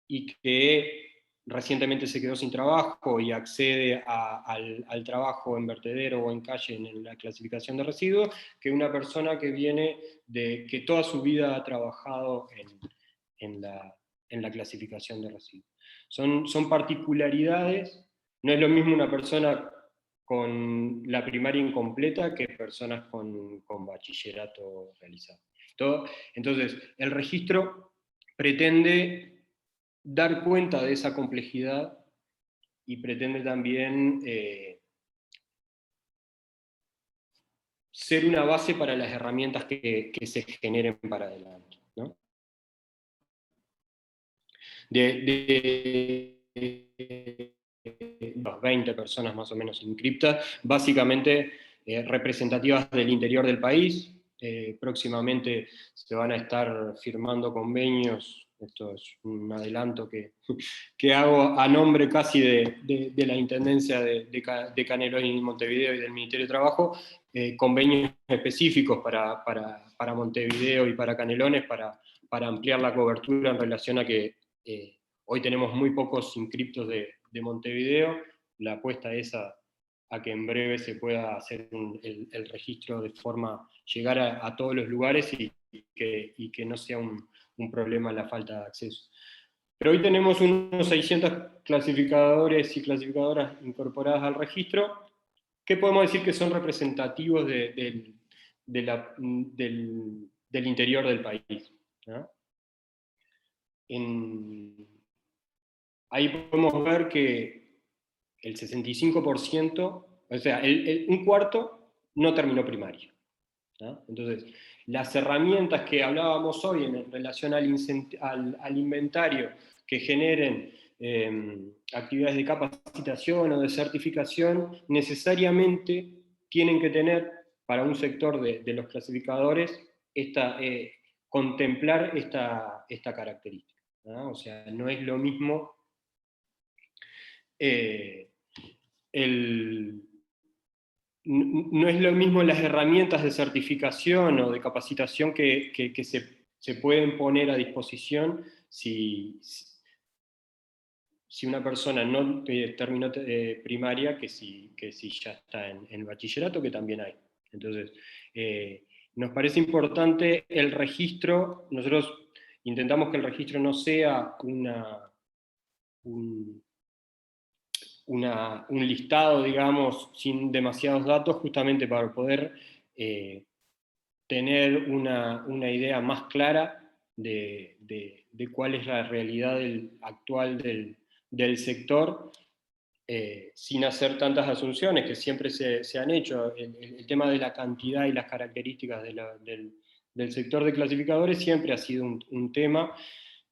y que recientemente se quedó sin trabajo y accede al trabajo en vertedero o en calle en la clasificación de residuos, que una persona que viene que toda su vida ha trabajado en la clasificación de residuos. Son particularidades. No es lo mismo una persona con la primaria incompleta que personas con bachillerato realizado. Entonces, el registro pretende dar cuenta de esa complejidad y pretende también ser una base para las herramientas que se generen para adelante, ¿no? De 20 personas más o menos inscriptas, básicamente representativas del interior del país. Próximamente se van a estar firmando convenios, esto es un adelanto que hago a nombre casi de la Intendencia de Canelones y Montevideo y del Ministerio de Trabajo, convenios específicos para Montevideo y para Canelones, para ampliar la cobertura en relación a que hoy tenemos muy pocos inscriptos de Montevideo. La apuesta es a que en breve se pueda hacer el registro de forma llegar a todos los lugares y que no sea un problema la falta de acceso. Pero hoy tenemos unos 600 clasificadores y clasificadoras incorporadas al registro, que podemos decir que son representativos del interior del país, ¿no? Ahí podemos ver que el 65%, o sea, un cuarto no terminó primaria, ¿no? Entonces, las herramientas que hablábamos hoy en relación al inventario que generen actividades de capacitación o de certificación, necesariamente tienen que tener para un sector de los clasificadores contemplar esta característica, ¿no? O sea, no es lo mismo no es lo mismo las herramientas de certificación o de capacitación que se pueden poner a disposición si una persona no terminó primaria que si ya está en el bachillerato, que también hay. Entonces, nos parece importante el registro. Nosotros intentamos que el registro no sea un listado, digamos, sin demasiados datos, justamente para poder tener una idea más clara de cuál es la realidad actual del sector, sin hacer tantas asunciones que siempre se han hecho. El tema de la cantidad y las características del sector de clasificadores siempre ha sido un tema,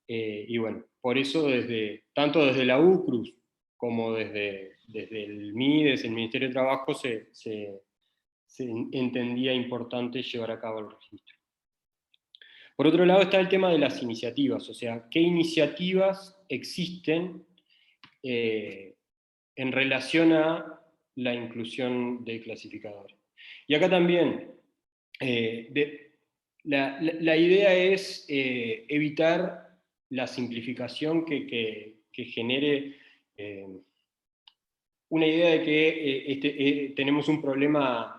y bueno, por eso tanto desde la UCRUS como desde el MIDES, el Ministerio de Trabajo, se entendía importante llevar a cabo el registro. Por otro lado está el tema de las iniciativas, o sea, ¿qué iniciativas existen en relación a la inclusión de clasificadores? Y acá también, la idea es evitar la simplificación que genere una idea de que tenemos un problema,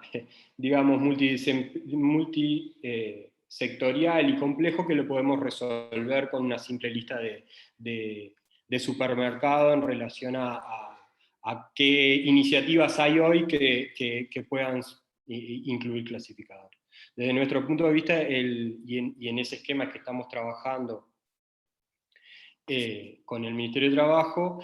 digamos, multisectorial y complejo que lo podemos resolver con una simple lista de supermercado en relación a qué iniciativas hay hoy que puedan incluir clasificadores. Desde nuestro punto de vista, y en ese esquema que estamos trabajando con el Ministerio de Trabajo,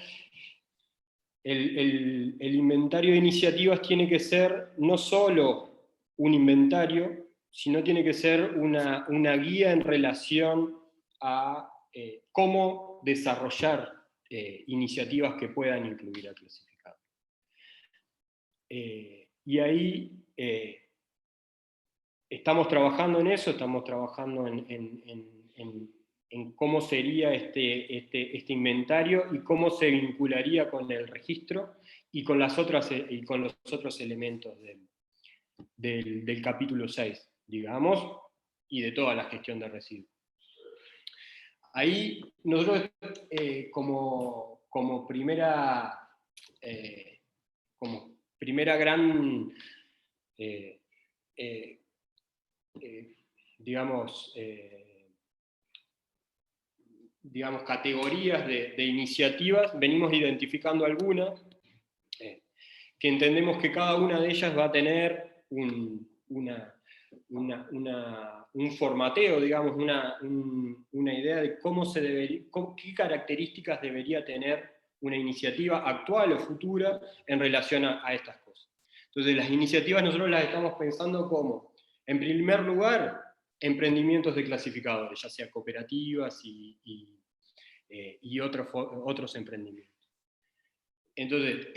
el inventario de iniciativas tiene que ser no solo un inventario, sino tiene que ser una guía en relación a cómo desarrollar iniciativas que puedan incluir a clasificados. Y ahí estamos trabajando en eso, estamos trabajando en cómo sería este inventario y cómo se vincularía con el registro y con los otros elementos del capítulo 6, digamos, y de toda la gestión de residuos. Ahí nosotros, como primera gran, digamos, categorías de iniciativas, venimos identificando algunas, que entendemos que cada una de ellas va a tener un formateo, digamos, una idea de qué características debería tener una iniciativa actual o futura en relación a estas cosas. Entonces, las iniciativas nosotros las estamos pensando como, en primer lugar, emprendimientos de clasificadores, ya sea cooperativas y otros emprendimientos. Entonces,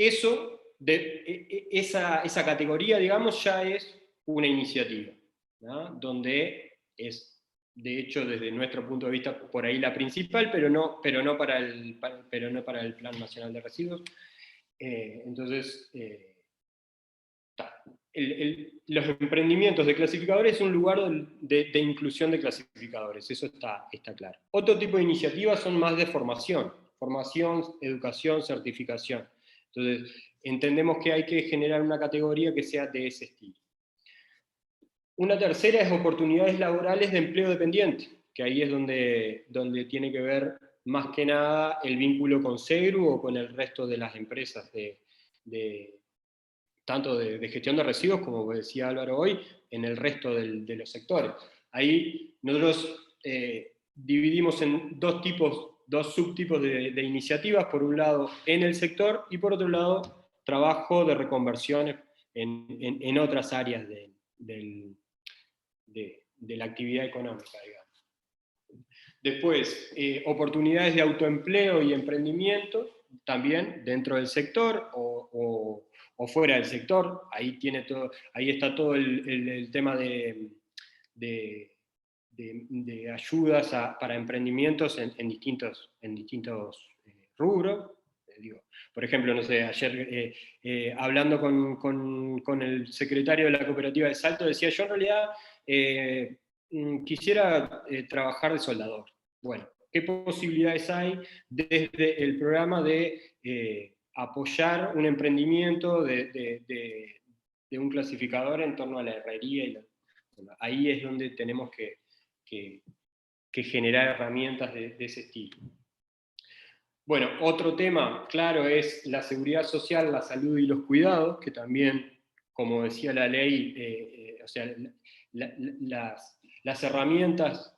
esa categoría, digamos, ya es una iniciativa, ¿no? Donde es, de hecho, desde nuestro punto de vista, por ahí la principal, pero no para el Plan Nacional de Residuos. Entonces, los emprendimientos de clasificadores es un lugar de inclusión de clasificadores, eso está claro. Otro tipo de iniciativas son más de formación, educación, certificación. Entonces, entendemos que hay que generar una categoría que sea de ese estilo. Una tercera es oportunidades laborales de empleo dependiente, que ahí es donde tiene que ver más que nada el vínculo con SEGRU o con el resto de las empresas tanto de gestión de residuos, como decía Álvaro hoy, en el resto de los sectores. Ahí nosotros dividimos en dos subtipos de iniciativas, por un lado en el sector, y por otro lado trabajo de reconversión en otras áreas de la actividad económica, digamos. Después, oportunidades de autoempleo y emprendimiento, también dentro del sector o fuera del sector. Ahí está todo el tema de ayudas para emprendimientos en distintos rubros. Por ejemplo, no sé, ayer hablando con el secretario de la cooperativa de Salto, decía, yo en realidad quisiera trabajar de soldador. Bueno, ¿qué posibilidades hay desde el programa de apoyar un emprendimiento de un clasificador en torno a la herrería? Ahí es donde tenemos que generar herramientas de ese estilo. Bueno, otro tema, claro, es la seguridad social, la salud y los cuidados, que también, como decía la ley, o sea, las herramientas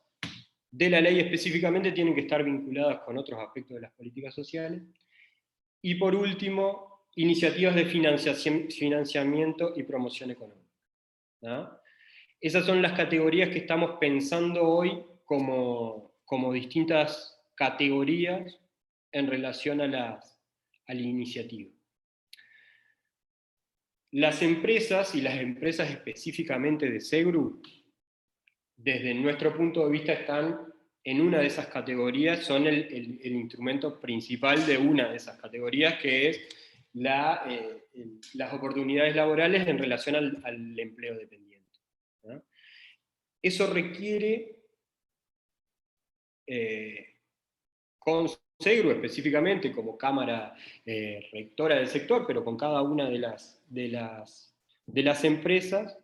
de la ley específicamente tienen que estar vinculadas con otros aspectos de las políticas sociales. Y por último, iniciativas de financiamiento y promoción económica, ¿no? Esas son las categorías que estamos pensando hoy como distintas categorías en relación a la iniciativa. Las empresas, y las empresas específicamente de SEGRU, desde nuestro punto de vista están en una de esas categorías, son el instrumento principal de una de esas categorías, que es las oportunidades laborales en relación al empleo dependiente, ¿no? Eso requiere, con SEGRU específicamente, como cámara rectora del sector, pero con cada una de las empresas,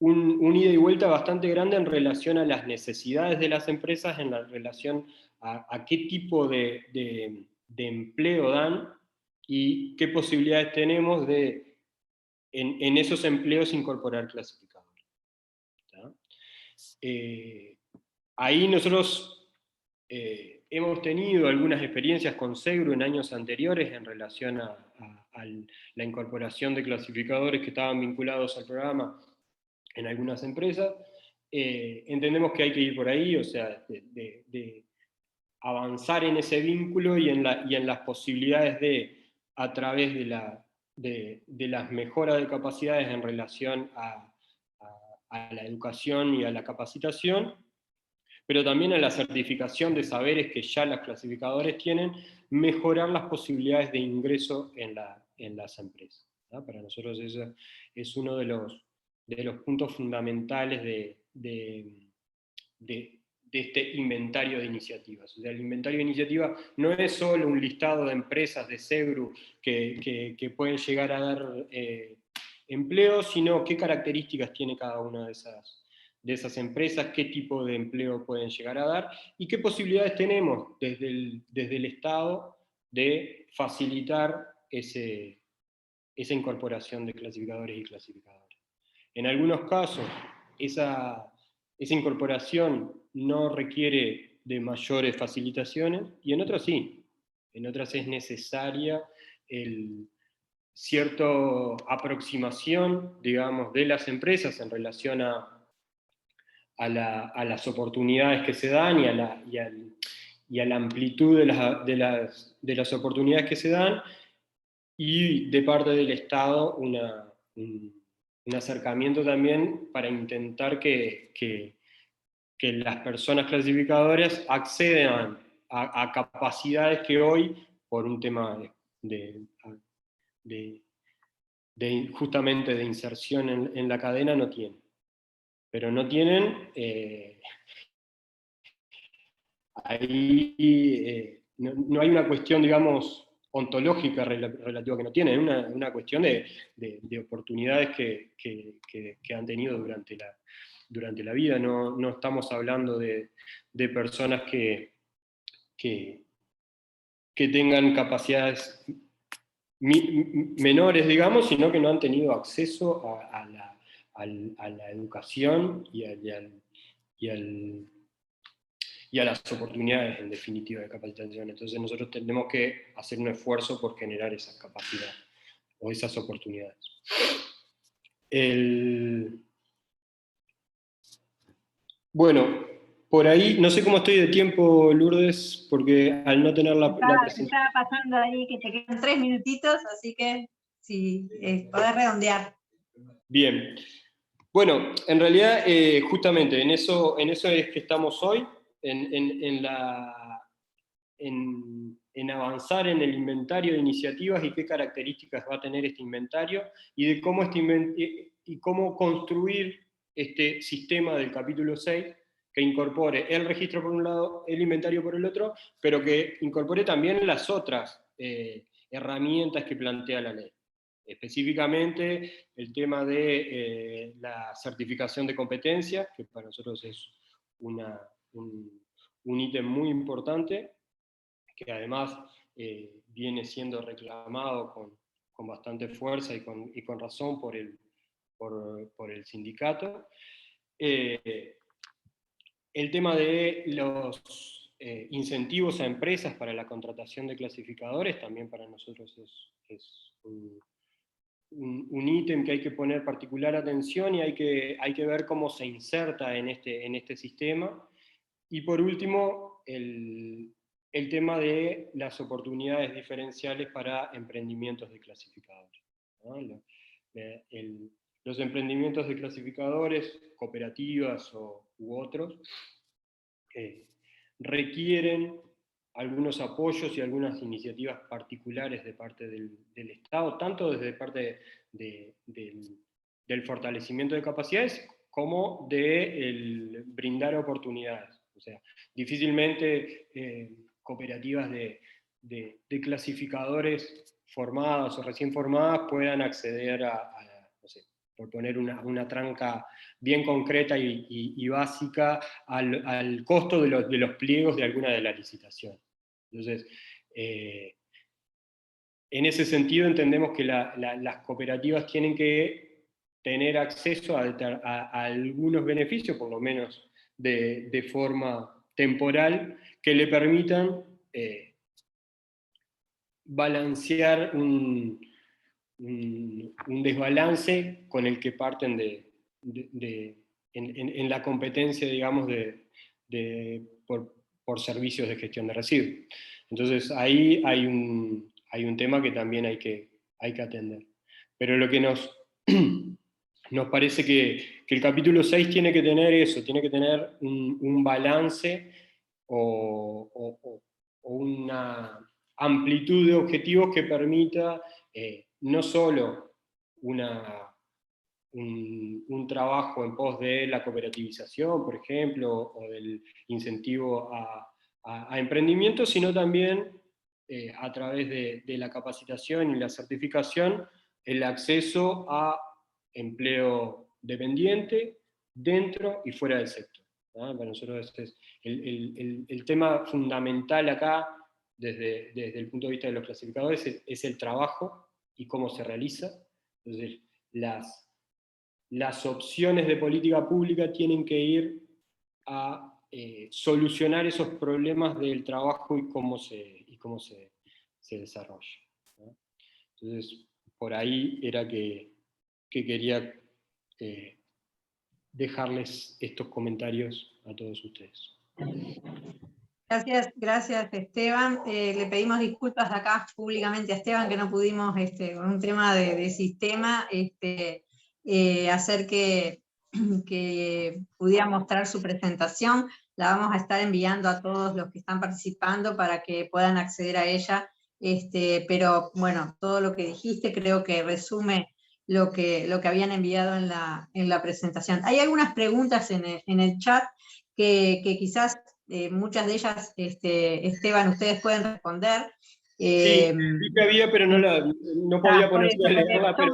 un ida y vuelta bastante grande en relación a las necesidades de las empresas, en la relación a qué tipo de empleo dan y qué posibilidades tenemos de en esos empleos incorporar clasificadores, ¿tá? Ahí nosotros hemos tenido algunas experiencias con SEGRU en años anteriores en relación a la incorporación de clasificadores que estaban vinculados al programa en algunas empresas. Entendemos que hay que ir por ahí, o sea, de avanzar en ese vínculo y en las posibilidades a través de las mejoras de capacidades en relación a la educación y a la capacitación, pero también a la certificación de saberes que ya los clasificadores tienen, mejorar las posibilidades de ingreso en las empresas, ¿no? Para nosotros eso es uno de los puntos fundamentales de este inventario de iniciativas. O sea, el inventario de iniciativas no es solo un listado de empresas de SEGRU que pueden llegar a dar empleo, sino qué características tiene cada una de esas empresas, qué tipo de empleo pueden llegar a dar, y qué posibilidades tenemos desde el Estado de facilitar esa incorporación de clasificadores y clasificadoras. En algunos casos, esa incorporación no requiere de mayores facilitaciones, y en otras sí. En otras es necesaria cierta aproximación, digamos, de las empresas en relación a las oportunidades que se dan y a la amplitud de las oportunidades que se dan, y de parte del Estado un acercamiento también para intentar que las personas clasificadoras accedan a capacidades que hoy, por un tema justamente de inserción en la cadena, no tienen. Pero no tienen, ahí no hay una cuestión, digamos, ontológica relativa que no tienen, es una cuestión de oportunidades que han tenido durante la vida. No estamos hablando de personas que tengan capacidades menores, digamos, sino que no han tenido acceso a la educación y a las oportunidades, en definitiva, de capacitación. Entonces nosotros tenemos que hacer un esfuerzo por generar esas capacidades o esas oportunidades. Bueno, por ahí, no sé cómo estoy de tiempo, Lourdes, porque al no tener la presentación... Estaba pasando ahí que te quedan 3 minutitos, así que si podés redondear. Bien. Bueno, en realidad, justamente en eso es que estamos hoy, en avanzar en el inventario de iniciativas y qué características va a tener este inventario, y de cómo construir este sistema del capítulo 6, que incorpore el registro por un lado, el inventario por el otro, pero que incorpore también las otras herramientas que plantea la ley. Específicamente el tema de la certificación de competencias, que para nosotros es un ítem muy importante, que además viene siendo reclamado con bastante fuerza y con razón por el sindicato. El tema de incentivos a empresas para la contratación de clasificadores, también para nosotros es un ítem que hay que poner particular atención, y hay que ver cómo se inserta en este sistema. Y por último, el tema de las oportunidades diferenciales para emprendimientos de clasificadores, ¿no? Los emprendimientos de clasificadores, cooperativas u otros, requieren algunos apoyos y algunas iniciativas particulares de parte del Estado, tanto desde parte del fortalecimiento de capacidades como de brindar oportunidades. O sea, difícilmente cooperativas de clasificadores formadas o recién formadas puedan acceder no sé, por poner una tranca bien concreta y básica, al costo de los pliegos de alguna de las licitaciones. Entonces, en ese sentido entendemos que las cooperativas tienen que tener acceso a algunos beneficios, por lo menos de forma temporal, que le permitan balancear un desbalance con el que parten en la competencia, digamos, por servicios de gestión de residuos. Entonces ahí hay un tema que también hay que atender. Pero lo que nos parece que el capítulo 6 tiene que tener eso, tiene que tener un balance o una amplitud de objetivos que permita no solo un trabajo en pos de la cooperativización, por ejemplo, o del incentivo a emprendimientos, sino también a través de la capacitación y la certificación, el acceso a empleo dependiente dentro y fuera del sector, ¿no? Para nosotros este es el tema fundamental acá, desde el punto de vista de los clasificadores, es el trabajo y cómo se realiza. Entonces, las opciones de política pública tienen que ir a solucionar esos problemas del trabajo y cómo se desarrolla, ¿no? Entonces, por ahí era que quería dejarles estos comentarios a todos ustedes. Gracias Esteban. Le pedimos disculpas acá públicamente a Esteban que no pudimos, con un tema de sistema, hacer que pudiera mostrar su presentación. La vamos a estar enviando a todos los que están participando para que puedan acceder a ella, pero bueno, todo lo que dijiste creo que resume lo que habían enviado en la presentación. Hay algunas preguntas en el chat que quizás muchas de ellas, Esteban, ustedes pueden responder. Sí que había, pero no podía ponerse a leerla. Pero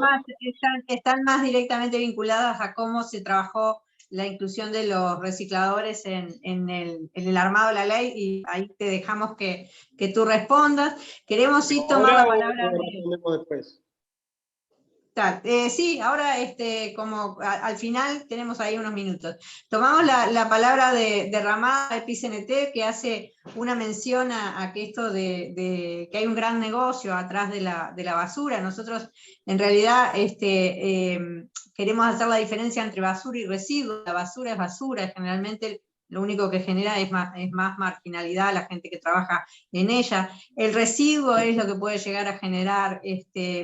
están más directamente vinculadas a cómo se trabajó la inclusión de los recicladores en el armado de la ley, y ahí te dejamos que tú respondas. Queremos sí tomar la palabra. Después. Sí, ahora como al final tenemos ahí unos minutos. Tomamos la palabra de Ramada de PICNT, que hace una mención a que esto de que hay un gran negocio atrás de la basura. Nosotros en realidad queremos hacer la diferencia entre basura y residuo. La basura es basura, generalmente lo único que genera es más marginalidad a la gente que trabaja en ella. El residuo es lo que puede llegar a generar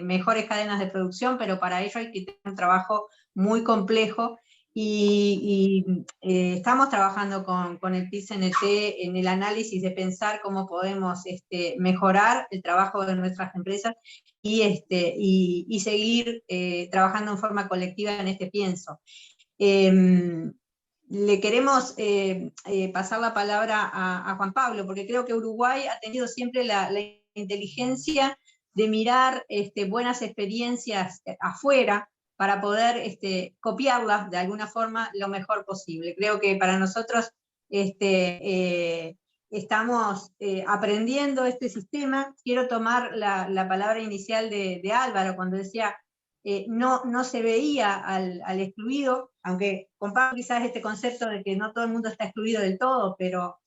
mejores cadenas de producción, pero para ello hay que tener un trabajo muy complejo, y estamos trabajando con el PICNT en el análisis de pensar cómo podemos mejorar el trabajo de nuestras empresas y seguir trabajando en forma colectiva en este pienso. Le queremos pasar la palabra a Juan Pablo, porque creo que Uruguay ha tenido siempre la inteligencia de mirar buenas experiencias afuera para poder copiarlas de alguna forma lo mejor posible. Creo que para nosotros estamos aprendiendo este sistema. Quiero tomar la palabra inicial de Álvaro cuando decía no se veía al excluido, aunque comparto quizás este concepto de que no todo el mundo está excluido del todo, pero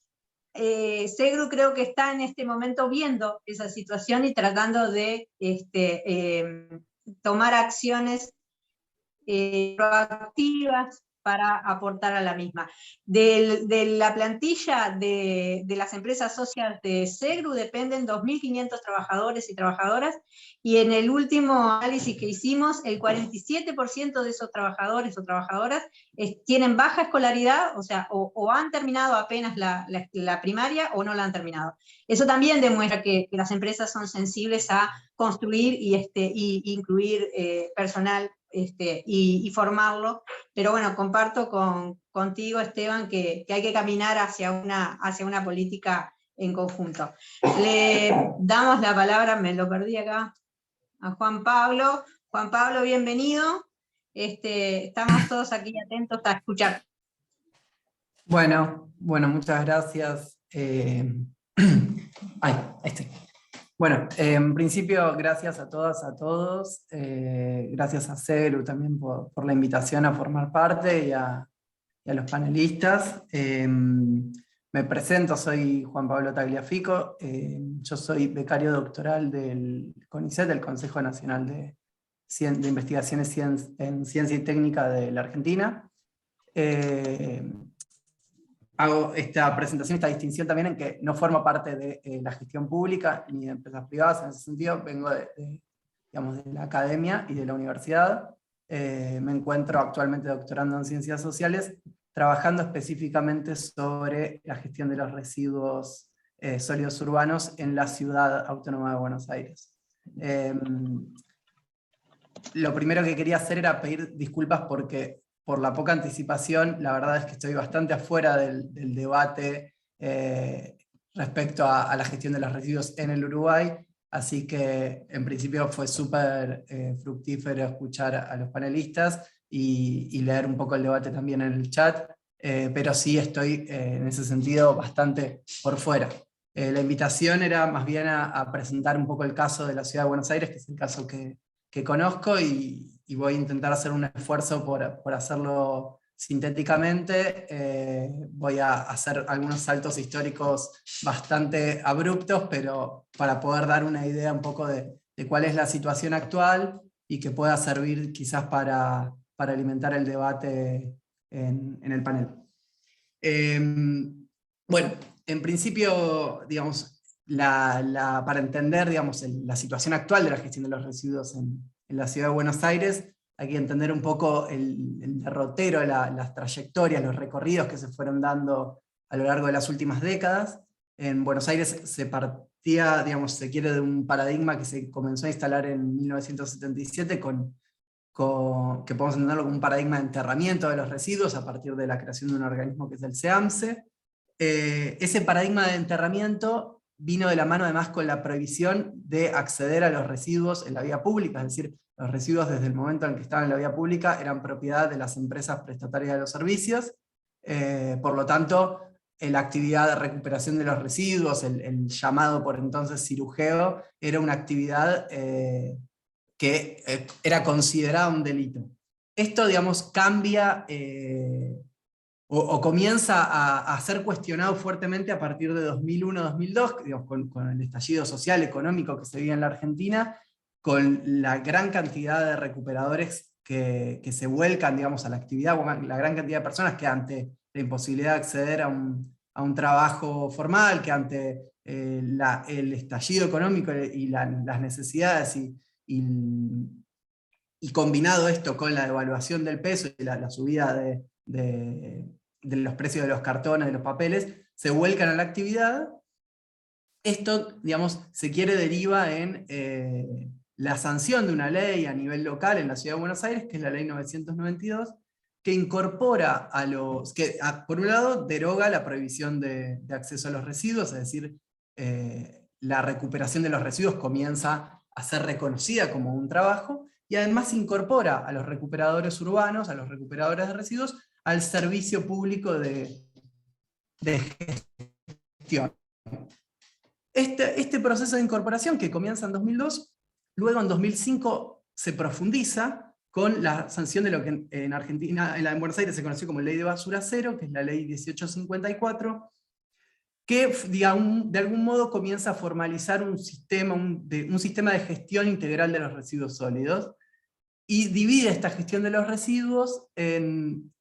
Segru creo que está en este momento viendo esa situación y tratando de tomar acciones proactivas para aportar a la misma. De la plantilla de las empresas socias de Segru dependen 2.500 trabajadores y trabajadoras, y en el último análisis que hicimos, el 47% de esos trabajadores o trabajadoras tienen baja escolaridad, o sea, o han terminado apenas la primaria o no la han terminado. Eso también demuestra que las empresas son sensibles a construir y incluir personal y formarlo, pero bueno, comparto contigo, Esteban, que hay que caminar hacia una política en conjunto. Le damos la palabra, me lo perdí acá, a Juan Pablo. Juan Pablo, bienvenido. Estamos todos aquí atentos a escuchar. Bueno, muchas gracias. Bueno, en principio, gracias a todas, a todos. Gracias a Segru también por la invitación a formar parte y a los panelistas. Me presento, soy Juan Pablo Tagliafico. Yo soy becario doctoral del CONICET, del Consejo Nacional de Investigaciones en Ciencia y Técnica de la Argentina. Hago esta presentación, esta distinción también en que no formo parte de la gestión pública ni de empresas privadas. En ese sentido vengo digamos, de la academia y de la universidad. Me encuentro actualmente doctorando en ciencias sociales, trabajando específicamente sobre la gestión de los residuos sólidos urbanos en la Ciudad Autónoma de Buenos Aires. Lo primero que quería hacer era pedir disculpas porque por la poca anticipación, la verdad es que estoy bastante afuera del debate respecto a la gestión de los residuos en el Uruguay, así que en principio fue súper fructífero escuchar a los panelistas y leer un poco el debate también en el chat, pero sí estoy en ese sentido bastante por fuera. La invitación era más bien a presentar un poco el caso de la Ciudad de Buenos Aires, que es el caso que conozco, y voy a intentar hacer un esfuerzo por hacerlo sintéticamente. Voy a hacer algunos saltos históricos bastante abruptos, pero para poder dar una idea un poco de cuál es la situación actual y que pueda servir quizás para alimentar el debate en el panel. Bueno, en principio, digamos, para entender, digamos, la situación actual de la gestión de los residuos en la Ciudad de Buenos Aires, hay que entender un poco el derrotero, las trayectorias, los recorridos que se fueron dando a lo largo de las últimas décadas. En Buenos Aires se partía, digamos, se quiere, de un paradigma que se comenzó a instalar en 1977 que podemos entenderlo como un paradigma de enterramiento de los residuos a partir de la creación de un organismo que es el CEAMSE. Ese paradigma de enterramiento vino de la mano además con la prohibición de acceder a los residuos en la vía pública, es decir, los residuos desde el momento en que estaban en la vía pública eran propiedad de las empresas prestatarias de los servicios. Por lo tanto, la actividad de recuperación de los residuos, el llamado por entonces cirujeo, era una actividad que era considerada un delito. Esto, digamos, cambia o comienza a ser cuestionado fuertemente a partir de 2001-2002, con el estallido social, económico que se vive en la Argentina, con la gran cantidad de recuperadores que se vuelcan, digamos, a la actividad, la gran cantidad de personas que ante la imposibilidad de acceder a un trabajo formal, que ante el estallido económico y las necesidades, y combinado esto con la devaluación del peso y la subida de los precios de los cartones, de los papeles, se vuelcan a la actividad. Esto, digamos, se quiere deriva en la sanción de una ley a nivel local en la Ciudad de Buenos Aires, que es la ley 992, que incorpora por un lado, deroga la prohibición de acceso a los residuos, es decir, la recuperación de los residuos comienza a ser reconocida como un trabajo, y además incorpora a los recuperadores urbanos, a los recuperadores de residuos, al servicio público de gestión. Este proceso de incorporación, que comienza en 2002, luego en 2005 se profundiza con la sanción de lo que en Argentina, en Buenos Aires se conoció como Ley de Basura Cero, que es la Ley 1854, que de algún modo comienza a formalizar un sistema de gestión integral de los residuos sólidos, y divide esta gestión de los residuos en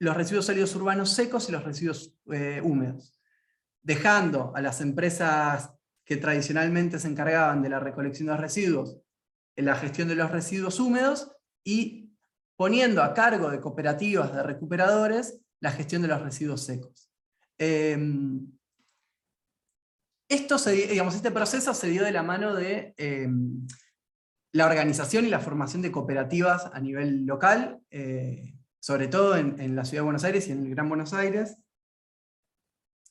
los residuos sólidos urbanos secos y los residuos húmedos, dejando a las empresas que tradicionalmente se encargaban de la recolección de los residuos en la gestión de los residuos húmedos, y poniendo a cargo de cooperativas de recuperadores la gestión de los residuos secos. Este proceso se dio de la mano de la organización y la formación de cooperativas a nivel local, sobre todo en la Ciudad de Buenos Aires y en el Gran Buenos Aires.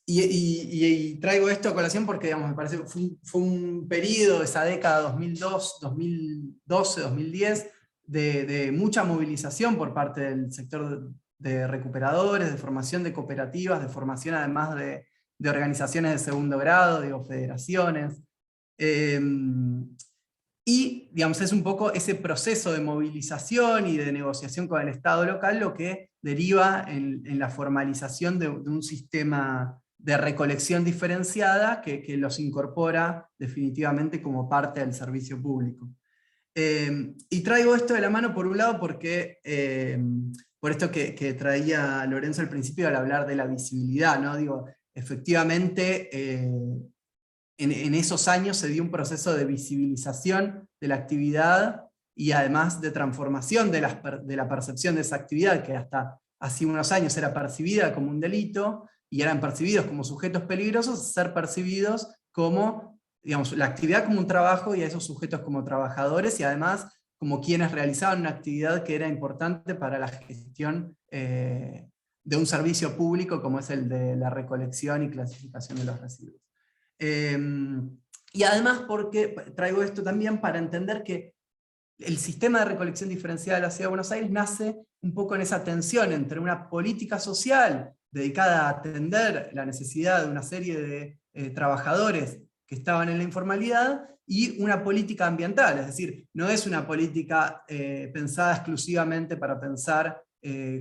Y traigo esto a colación porque me parece que fue un periodo, esa década 2002, 2012, 2010, de mucha movilización por parte del sector de recuperadores, de formación de cooperativas, de formación además de organizaciones de segundo grado, federaciones. Y es un poco ese proceso de movilización y de negociación con el Estado local lo que deriva en la formalización de un sistema de recolección diferenciada que los incorpora definitivamente como parte del servicio público. Y traigo esto de la mano por un lado porque, por esto que traía Lorenzo al principio al hablar de la visibilidad, ¿no? Efectivamente, en esos años se dio un proceso de visibilización de la actividad y además de transformación de la percepción de esa actividad, que hasta hace unos años era percibida como un delito, y eran percibidos como sujetos peligrosos, a ser percibidos como, la actividad como un trabajo y a esos sujetos como trabajadores, y además como quienes realizaban una actividad que era importante para la gestión de un servicio público como es el de la recolección y clasificación de los residuos. Y además porque traigo esto también para entender que el sistema de recolección diferenciada de la Ciudad de Buenos Aires nace un poco en esa tensión entre una política social dedicada a atender la necesidad de una serie de trabajadores que estaban en la informalidad, y una política ambiental, es decir, no es una política pensada exclusivamente para pensar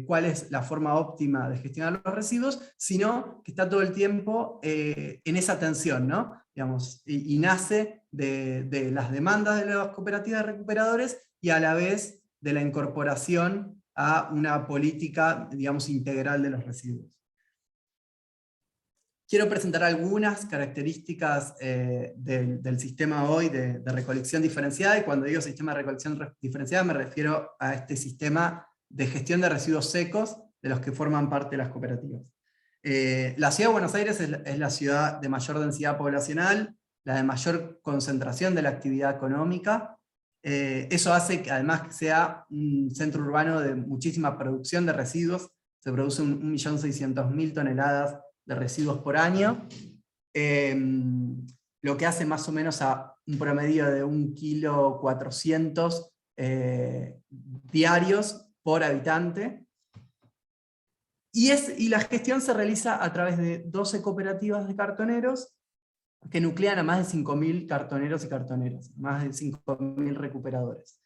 cuál es la forma óptima de gestionar los residuos, sino que está todo el tiempo en esa tensión, ¿no? Y nace de las demandas de las cooperativas de recuperadores y a la vez de la incorporación a una política, integral de los residuos. Quiero presentar algunas características del sistema hoy de recolección diferenciada, y cuando digo sistema de recolección diferenciada me refiero a este sistema de gestión de residuos secos de los que forman parte de las cooperativas. La Ciudad de Buenos Aires es la ciudad de mayor densidad poblacional, la de mayor concentración de la actividad económica. Eso hace que además sea un centro urbano de muchísima producción de residuos. Se produce 1.600.000 toneladas de residuos por año, lo que hace más o menos a un promedio de 1,4 kg diarios por habitante. Y la gestión se realiza a través de 12 cooperativas de cartoneros que nuclean a más de 5.000 cartoneros y cartoneras, más de 5.000 recuperadores.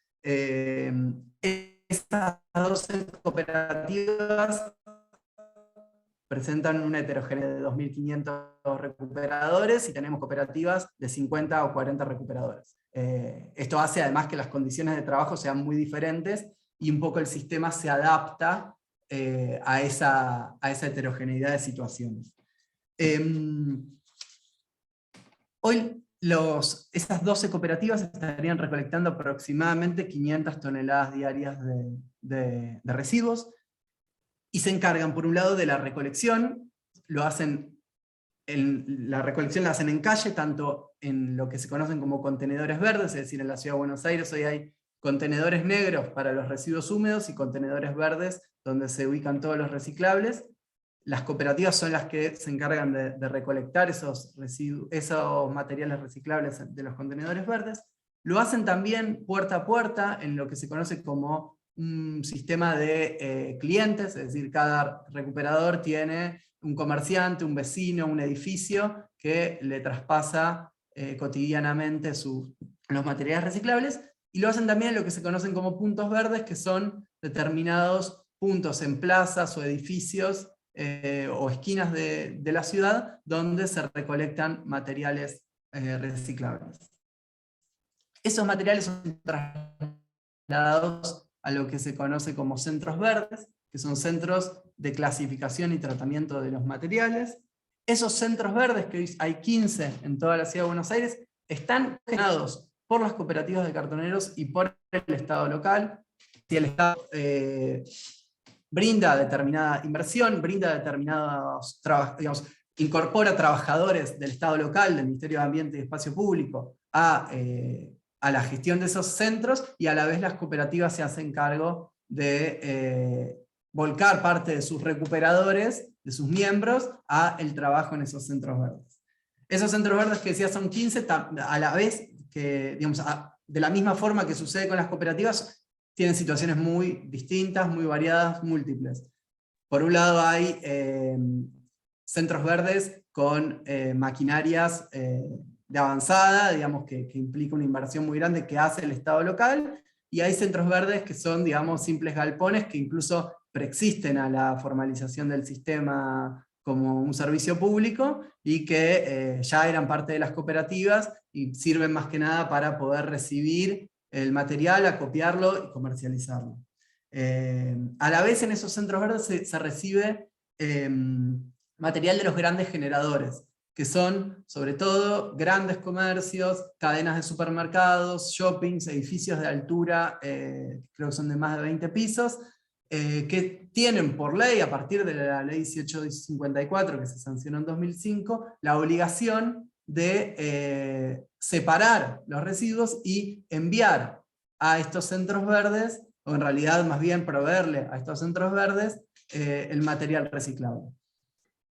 Estas 12 cooperativas presentan una heterogeneidad de 2.500 recuperadores, y tenemos cooperativas de 50 o 40 recuperadores. Esto hace además que las condiciones de trabajo sean muy diferentes, y un poco el sistema se adapta a esa heterogeneidad de situaciones. Hoy esas 12 cooperativas estarían recolectando aproximadamente 500 toneladas diarias de residuos, y se encargan por un lado de la recolección. La recolección la hacen en calle, tanto en lo que se conocen como contenedores verdes, es decir, en la Ciudad de Buenos Aires hoy hay contenedores negros para los residuos húmedos y contenedores verdes donde se ubican todos los reciclables. Las cooperativas son las que se encargan de recolectar esos materiales reciclables de los contenedores verdes. Lo hacen también puerta a puerta en lo que se conoce como un sistema de clientes, es decir, cada recuperador tiene un comerciante, un vecino, un edificio que le traspasa cotidianamente los materiales reciclables, y lo hacen también en lo que se conocen como puntos verdes, que son determinados puntos en plazas o edificios o esquinas de la ciudad donde se recolectan materiales reciclables. Esos materiales son trasladados a lo que se conoce como centros verdes, que son centros de clasificación y tratamiento de los materiales. Esos centros verdes, que hoy hay 15 en toda la ciudad de Buenos Aires, están gestionados por las cooperativas de cartoneros y por el Estado local. Si el Estado brinda determinada inversión, brinda determinados trabajos, digamos, incorpora trabajadores del Estado local, del Ministerio de Ambiente y Espacio Público, a la gestión de esos centros, y a la vez las cooperativas se hacen cargo de volcar parte de sus recuperadores, de sus miembros, a el trabajo en esos centros verdes. Esos centros verdes que decía son 15, a la vez que, digamos, de la misma forma que sucede con las cooperativas, tienen situaciones muy distintas, muy variadas, múltiples. Por un lado hay centros verdes con maquinarias de avanzada, digamos, que implica una inversión muy grande que hace el Estado local, y hay centros verdes que son, digamos, simples galpones que incluso preexisten a la formalización del sistema como un servicio público, y que ya eran parte de las cooperativas, y sirven más que nada para poder recibir el material, acopiarlo y comercializarlo. A la vez en esos centros verdes se recibe material de los grandes generadores, que son sobre todo grandes comercios, cadenas de supermercados, shoppings, edificios de altura, creo que son de más de 20 pisos, que tienen por ley, a partir de la ley 1854, que se sancionó en 2005, la obligación de separar los residuos y enviar a estos centros verdes, o en realidad más bien proveerle a estos centros verdes el material reciclable.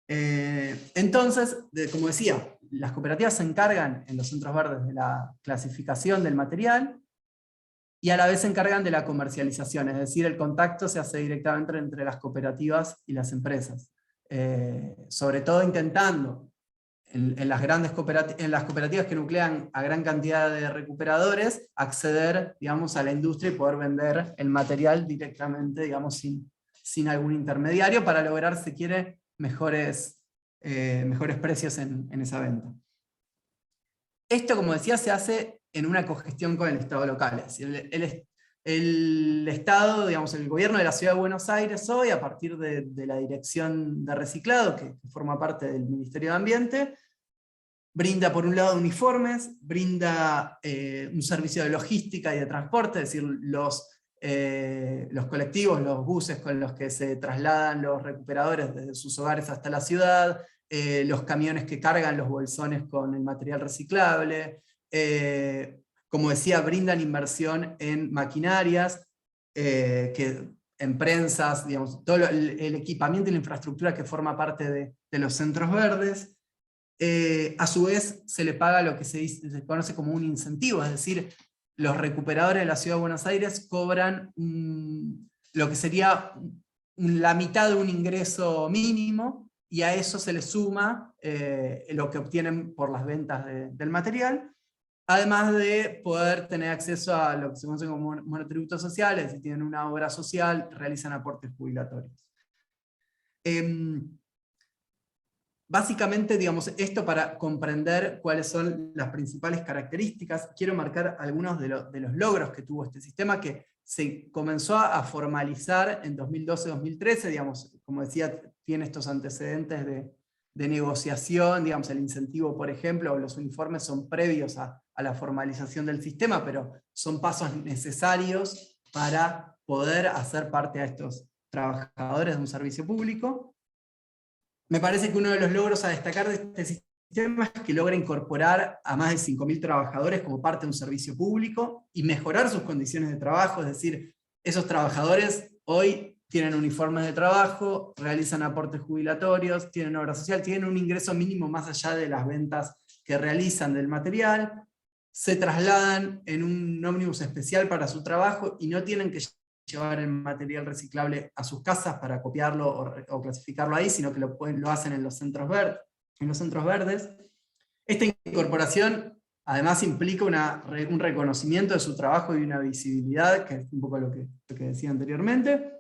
Entonces, como decía, las cooperativas se encargan en los centros verdes de la clasificación del material, y a la vez se encargan de la comercialización, es decir, el contacto se hace directamente entre las cooperativas y las empresas. Sobre todo intentando, en las cooperativas que nuclean a gran cantidad de recuperadores, acceder, digamos, a la industria y poder vender el material directamente, digamos, sin algún intermediario, para lograr, si quiere, mejores precios en esa venta. Esto, como decía, se hace en una cogestión con el Estado local. Es decir, el Estado, digamos, el gobierno de la Ciudad de Buenos Aires hoy, a partir de la Dirección de Reciclado, que forma parte del Ministerio de Ambiente, brinda por un lado uniformes, brinda un servicio de logística y de transporte, es decir, los colectivos, los buses con los que se trasladan los recuperadores desde sus hogares hasta la ciudad, los camiones que cargan los bolsones con el material reciclable, como decía, brindan inversión en maquinarias, en prensas, digamos, todo el equipamiento y la infraestructura que forma parte de los centros verdes. A su vez se le paga lo que se conoce como un incentivo, es decir, los recuperadores de la Ciudad de Buenos Aires cobran lo que sería la mitad de un ingreso mínimo, y a eso se le suma lo que obtienen por las ventas del material, además de poder tener acceso a lo que se conoce como monotributos sociales. Si tienen una obra social, realizan aportes jubilatorios. Básicamente, digamos, esto para comprender cuáles son las principales características. Quiero marcar algunos de los logros que tuvo este sistema, que se comenzó a formalizar en 2012-2013, digamos, como decía, tiene estos antecedentes de negociación, digamos, el incentivo, por ejemplo, o los uniformes son previos a la formalización del sistema, pero son pasos necesarios para poder hacer parte a estos trabajadores de un servicio público. Me parece que uno de los logros a destacar de este sistema es que logra incorporar a más de 5.000 trabajadores como parte de un servicio público y mejorar sus condiciones de trabajo, es decir, esos trabajadores hoy tienen uniformes de trabajo, realizan aportes jubilatorios, tienen obra social, tienen un ingreso mínimo más allá de las ventas que realizan del material, se trasladan en un ómnibus especial para su trabajo y no tienen que llevar el material reciclable a sus casas para copiarlo o clasificarlo ahí, sino que lo hacen en los centros verdes. Esta incorporación además implica un reconocimiento de su trabajo y una visibilidad, que es un poco lo que decía anteriormente.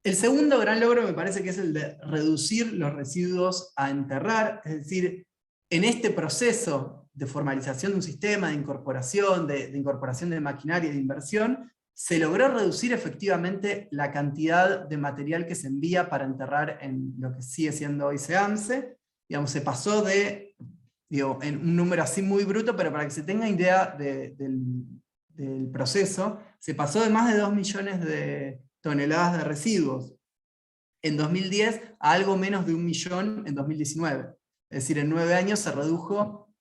El segundo gran logro me parece que es el de reducir los residuos a enterrar, es decir, en este proceso de formalización de un sistema, de incorporación de maquinaria y de inversión, se logró reducir efectivamente la cantidad de material que se envía para enterrar en lo que sigue siendo hoy SEAMSE. Digamos, se pasó de, en un número así muy bruto, pero para que se tenga idea del proceso, se pasó de más de 2 millones de toneladas de residuos en 2010 a algo menos de 1 millón en 2019. Es decir, en 9 años se redujo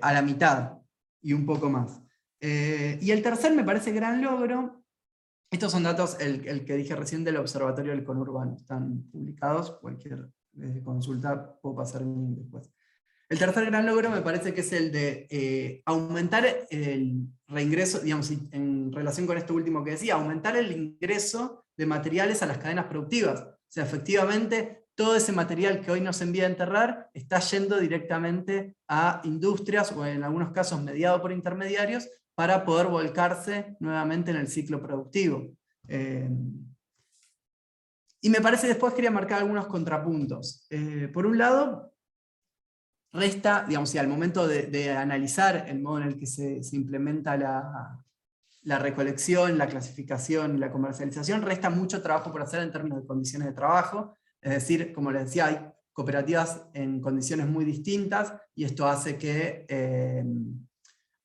a la mitad y un poco más. Y el tercer, me parece, gran logro, estos son datos, el que dije recién del Observatorio del Conurbano, están publicados, cualquier consulta puedo pasar el link después. El tercer gran logro me parece que es el de aumentar el reingreso, digamos, en relación con esto último que decía, aumentar el ingreso de materiales a las cadenas productivas. O sea, efectivamente, todo ese material que hoy nos envía a enterrar está yendo directamente a industrias, o en algunos casos mediado por intermediarios, para poder volcarse nuevamente en el ciclo productivo. Y me parece, después quería marcar algunos contrapuntos. Por un lado, resta, digamos, y al momento de analizar el modo en el que se implementa la recolección, la clasificación y la comercialización, resta mucho trabajo por hacer en términos de condiciones de trabajo. Es decir, como les decía, hay cooperativas en condiciones muy distintas, y esto hace que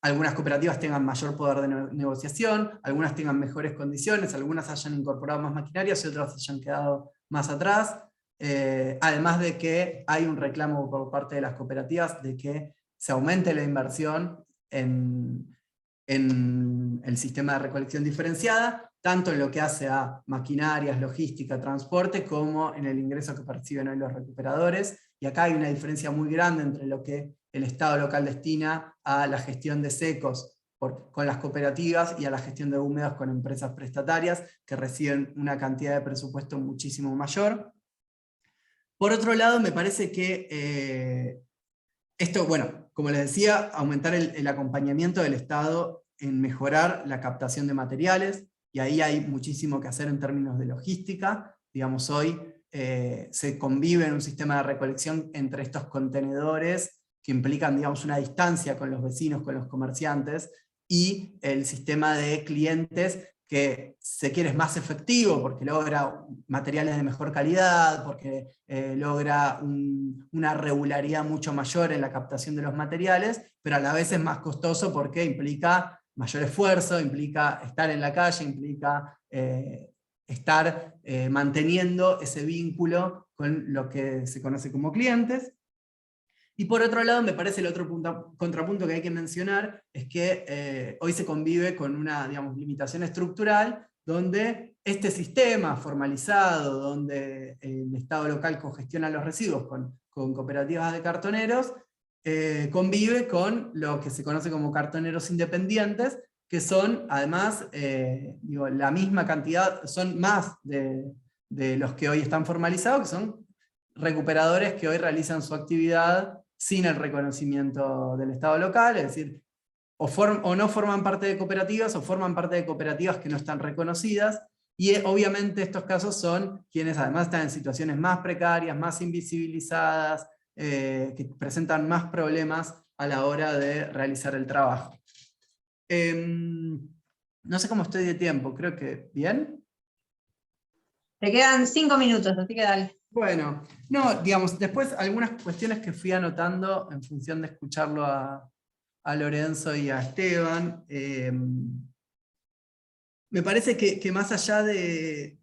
algunas cooperativas tengan mayor poder de negociación, algunas tengan mejores condiciones, algunas hayan incorporado más maquinarias y otras hayan quedado más atrás. Además de que hay un reclamo por parte de las cooperativas de que se aumente la inversión en el sistema de recolección diferenciada, tanto en lo que hace a maquinarias, logística, transporte, como en el ingreso que perciben hoy los recuperadores. Y acá hay una diferencia muy grande entre lo que el Estado local destina a la gestión de secos con las cooperativas y a la gestión de húmedos con empresas prestatarias, que reciben una cantidad de presupuesto muchísimo mayor. Por otro lado, me parece que esto, bueno, como les decía, aumentar el acompañamiento del Estado en mejorar la captación de materiales, y ahí hay muchísimo que hacer en términos de logística. Digamos, hoy se convive en un sistema de recolección entre estos contenedores que implican, digamos, una distancia con los vecinos, con los comerciantes, y el sistema de clientes que se quiere es más efectivo porque logra materiales de mejor calidad, porque logra una regularidad mucho mayor en la captación de los materiales, pero a la vez es más costoso porque implica mayor esfuerzo, implica estar en la calle, implica estar manteniendo ese vínculo con lo que se conoce como clientes. Y por otro lado, me parece el otro contrapunto que hay que mencionar, es que hoy se convive con una, digamos, limitación estructural, donde este sistema formalizado, donde el Estado local cogestiona los residuos con cooperativas de cartoneros, convive con lo que se conoce como cartoneros independientes, que son además, la misma cantidad, son más de los que hoy están formalizados, que son recuperadores que hoy realizan su actividad sin el reconocimiento del Estado local, es decir, o no forman parte de cooperativas, o forman parte de cooperativas que no están reconocidas, y obviamente estos casos son quienes además están en situaciones más precarias, más invisibilizadas, que presentan más problemas a la hora de realizar el trabajo. No sé cómo estoy de tiempo, creo que ¿bien? Te quedan 5 minutos, así que dale. Bueno, no, digamos, después algunas cuestiones que fui anotando en función de escucharlo a Lorenzo y a Esteban. Me parece que más allá de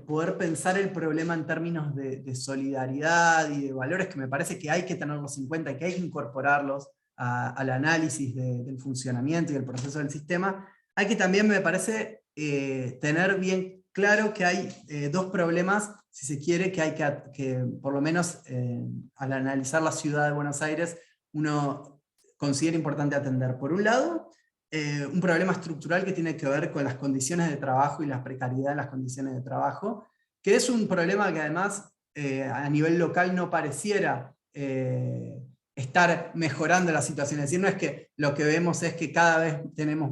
poder pensar el problema en términos de solidaridad y de valores, que me parece que hay que tenerlos en cuenta y que hay que incorporarlos al análisis del funcionamiento y del proceso del sistema, hay que también, me parece, tener bien claro que hay dos problemas, si se quiere, que hay que por lo menos al analizar la ciudad de Buenos Aires, uno considera importante atender. Por un lado, un problema estructural que tiene que ver con las condiciones de trabajo y la precariedad en las condiciones de trabajo, que es un problema que además a nivel local no pareciera estar mejorando la situación. Es decir, no es que lo que vemos es que cada vez tenemos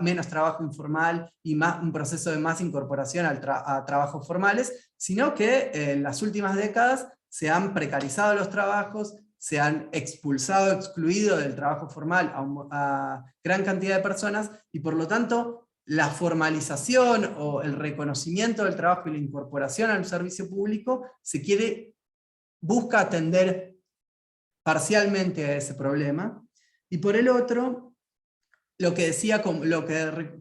menos trabajo informal y un proceso de más incorporación a trabajos formales, sino que en las últimas décadas se han precarizado los trabajos, se han excluido del trabajo formal a gran cantidad de personas, y por lo tanto la formalización o el reconocimiento del trabajo y la incorporación al servicio público busca atender parcialmente a ese problema, y por el otro, lo que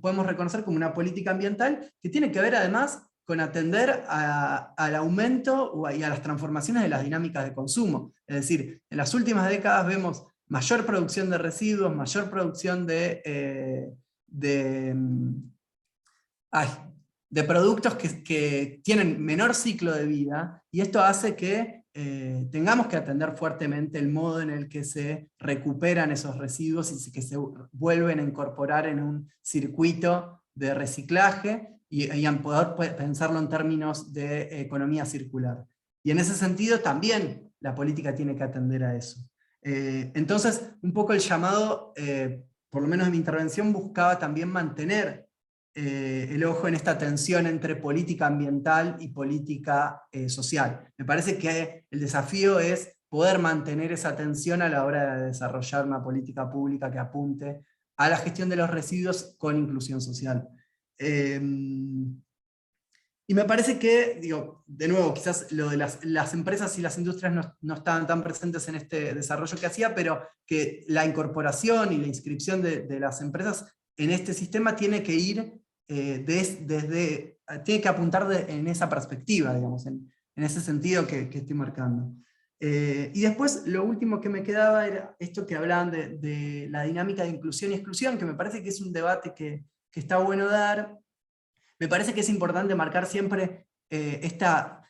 podemos reconocer como una política ambiental, que tiene que ver además con atender al aumento y a las transformaciones de las dinámicas de consumo. Es decir, en las últimas décadas vemos mayor producción de residuos, mayor producción de productos que tienen menor ciclo de vida, y esto hace que tengamos que atender fuertemente el modo en el que se recuperan esos residuos y que se vuelven a incorporar en un circuito de reciclaje, y a poder pensarlo en términos de economía circular. Y en ese sentido también la política tiene que atender a eso. Entonces, un poco el llamado, por lo menos en mi intervención, buscaba también mantener el ojo en esta tensión entre política ambiental y política social. Me parece que el desafío es poder mantener esa tensión a la hora de desarrollar una política pública que apunte a la gestión de los residuos con inclusión social. Y me parece que, de nuevo, quizás lo de las empresas y las industrias no estaban tan presentes en este desarrollo que hacía, pero que la incorporación y la inscripción de las empresas en este sistema tiene que ir tiene que apuntar en esa perspectiva, digamos, en ese sentido que estoy marcando. Y después lo último que me quedaba era esto que hablaban de la dinámica de inclusión y exclusión, que me parece que es un debate que está bueno dar. Me parece que es importante marcar siempre esta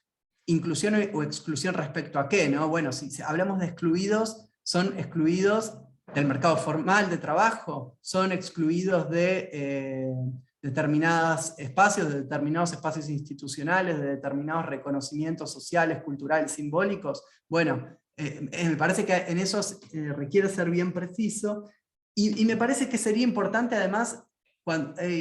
inclusión o exclusión respecto a qué, ¿no? Bueno, si hablamos de excluidos, son excluidos del mercado formal de trabajo, son excluidos de determinados espacios institucionales, de determinados reconocimientos sociales, culturales, simbólicos. Bueno, me parece que en eso requiere ser bien preciso, y me parece que sería importante además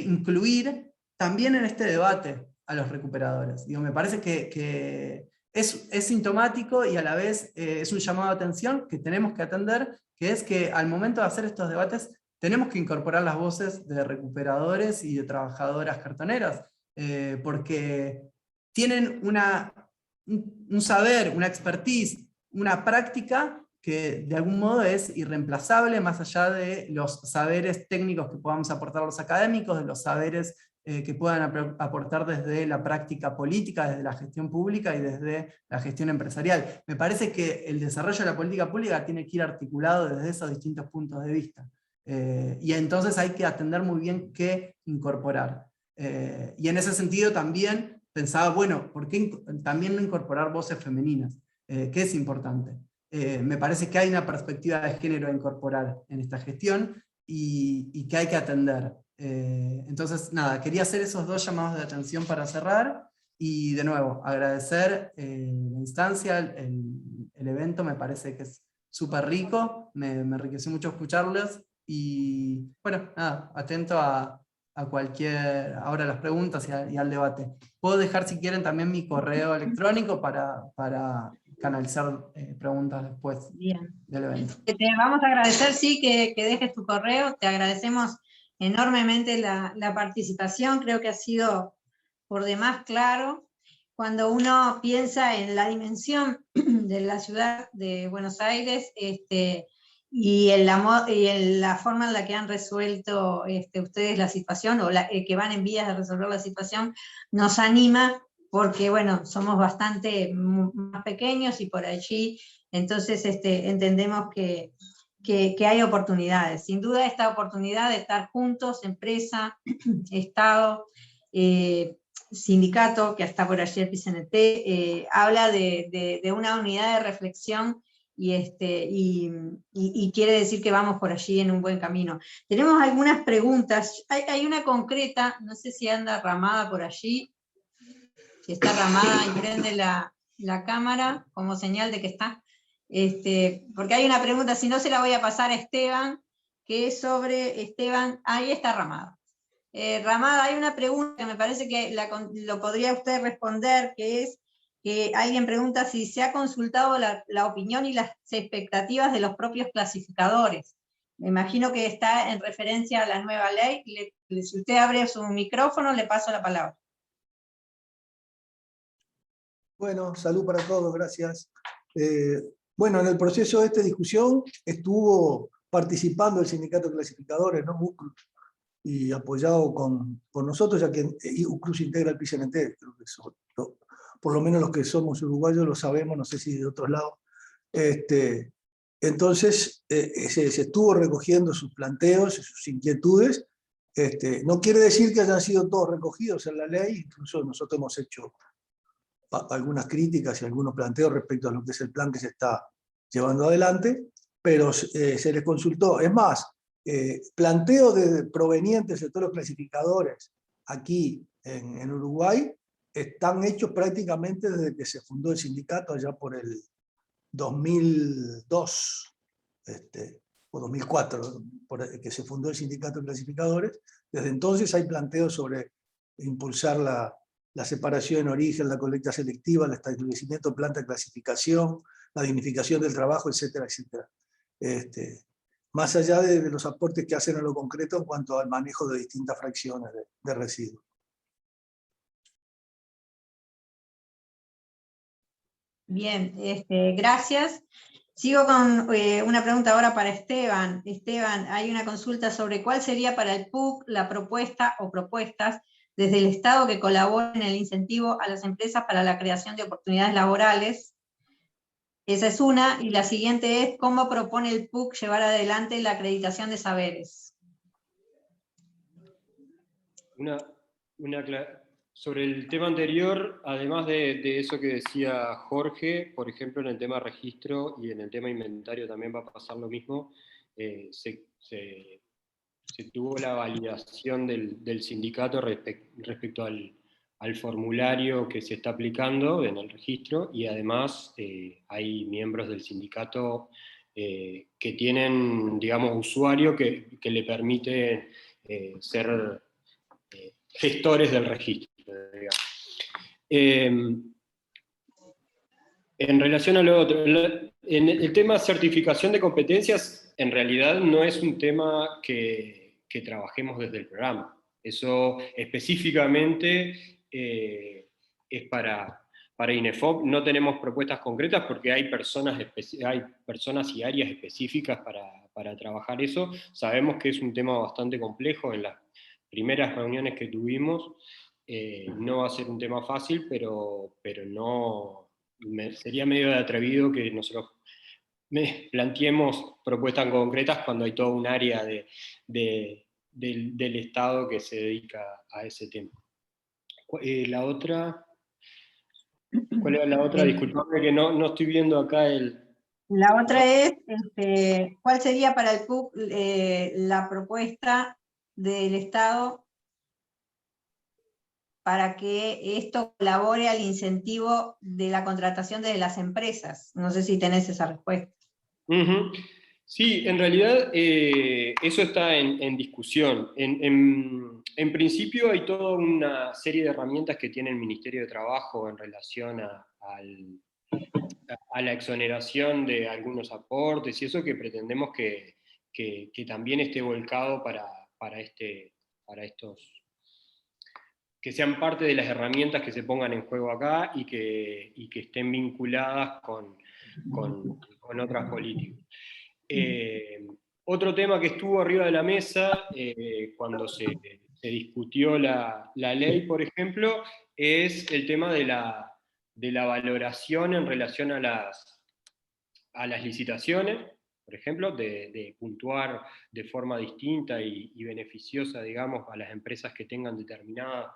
incluir también en este debate a los recuperadores. Me parece que es sintomático, y a la vez es un llamado de atención que tenemos que atender, que es que al momento de hacer estos debates tenemos que incorporar las voces de recuperadores y de trabajadoras cartoneras, porque tienen un saber, una expertise, una práctica que de algún modo es irreemplazable, más allá de los saberes técnicos que podamos aportar los académicos, de los saberes que puedan aportar desde la práctica política, desde la gestión pública y desde la gestión empresarial. Me parece que el desarrollo de la política pública tiene que ir articulado desde esos distintos puntos de vista. Y entonces hay que atender muy bien qué incorporar. Y en ese sentido también pensaba, bueno, ¿por qué también no incorporar voces femeninas? ¿Qué es importante? Me parece que hay una perspectiva de género a incorporar en esta gestión, y que hay que atender. Entonces, nada, quería hacer esos dos llamados de atención para cerrar, y de nuevo, agradecer la instancia, el evento me parece que es súper rico, me enriqueció mucho escucharlos, y bueno, nada, atento a ahora las preguntas y al debate. Puedo dejar, si quieren, también mi correo electrónico para canalizar preguntas después del evento. Te vamos a agradecer, sí, que dejes tu correo. Te agradecemos enormemente la participación. Creo que ha sido por demás claro. Cuando uno piensa en la dimensión de la ciudad de Buenos Aires, y en la forma en la que han resuelto ustedes la situación, o que van en vías de resolver la situación, nos anima, porque bueno, somos bastante más pequeños, y por allí, entonces entendemos que hay oportunidades. Sin duda, esta oportunidad de estar juntos, empresa, Estado, sindicato, que está por allí el PCNT, habla de una unidad de reflexión, y quiere decir que vamos por allí en un buen camino. Tenemos algunas preguntas. Hay una concreta, no sé si anda Ramada por allí. Si está Ramada y prende la cámara como señal de que está. Porque hay una pregunta, si no se la voy a pasar a Esteban, que es sobre Esteban, ahí está Ramada. Ramada, hay una pregunta que me parece que lo podría usted responder, que es que alguien pregunta si se ha consultado la opinión y las expectativas de los propios clasificadores. Me imagino que está en referencia a la nueva ley. Si usted abre su micrófono, le paso la palabra. Bueno, salud para todos, gracias. Bueno, en el proceso de esta discusión estuvo participando el sindicato de clasificadores, ¿no? UCRUS, y apoyado con nosotros, ya que UCRUS integra el PCNT, creo que por lo menos los que somos uruguayos lo sabemos, no sé si de otros lados. Entonces, se estuvo recogiendo sus planteos, sus inquietudes. No quiere decir que hayan sido todos recogidos en la ley, incluso nosotros hemos hecho algunas críticas y algunos planteos respecto a lo que es el plan que se está llevando adelante, pero se les consultó. Es más, planteos provenientes de todos los clasificadores aquí en Uruguay están hechos prácticamente desde que se fundó el sindicato allá por el 2002 o 2004, que se fundó el sindicato de clasificadores. Desde entonces hay planteos sobre impulsar la separación en origen, la colecta selectiva, el establecimiento de planta de clasificación, la dignificación del trabajo, etcétera, etcétera. Más allá de los aportes que hacen a lo concreto en cuanto al manejo de distintas fracciones de residuos. Bien, gracias. Sigo con una pregunta ahora para Esteban. Esteban, hay una consulta sobre cuál sería para el PUC la propuesta o propuestas desde el Estado que colaboren en el incentivo a las empresas para la creación de oportunidades laborales. Esa es una, y la siguiente es cómo propone el PUC llevar adelante la acreditación de saberes. Sobre el tema anterior, además de eso que decía Jorge, por ejemplo, en el tema registro y en el tema inventario también va a pasar lo mismo, se tuvo la validación del sindicato respecto al formulario que se está aplicando en el registro, y además hay miembros del sindicato que tienen, digamos, usuario que le permite ser gestores del registro, digamos. En relación a lo otro, en el tema certificación de competencias, en realidad no es un tema que trabajemos desde el programa. Eso específicamente es para INEFOP. No tenemos propuestas concretas porque hay personas y áreas específicas para trabajar eso. Sabemos que es un tema bastante complejo. En las primeras reuniones que tuvimos no va a ser un tema fácil, pero no... sería medio de atrevido que nosotros planteemos propuestas concretas cuando hay toda un área del Estado que se dedica a ese tema. La otra... ¿Cuál era la otra? Disculpame que no estoy viendo acá el... La otra es, ¿cuál sería para el PUC la propuesta del Estado para que esto colabore al incentivo de la contratación de las empresas? No sé si tenés esa respuesta. Sí, en realidad eso está en discusión. En principio hay toda una serie de herramientas que tiene el Ministerio de Trabajo en relación a la exoneración de algunos aportes y eso, que pretendemos que también esté volcado para estos, que sean parte de las herramientas que se pongan en juego acá y que estén vinculadas con otras políticas. Otro tema que estuvo arriba de la mesa cuando se discutió la ley, por ejemplo, es el tema de la valoración en relación a las licitaciones, por ejemplo, de puntuar de forma distinta y beneficiosa, digamos, a las empresas que tengan determinados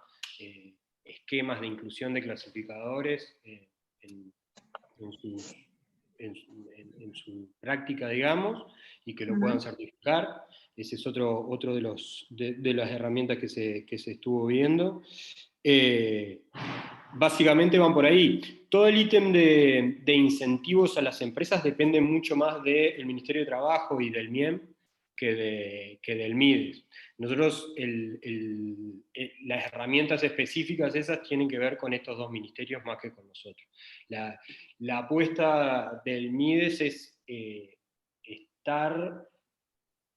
esquemas de inclusión de clasificadores en su práctica, digamos, y que lo puedan certificar. Ese es otro de las herramientas que se estuvo viendo. básicamente van por ahí. Todo el ítem de incentivos a las empresas depende mucho más del Ministerio de Trabajo y del MIEM que del MIDES. Nosotros, las herramientas específicas esas tienen que ver con estos dos ministerios más que con nosotros. La apuesta del MIDES es estar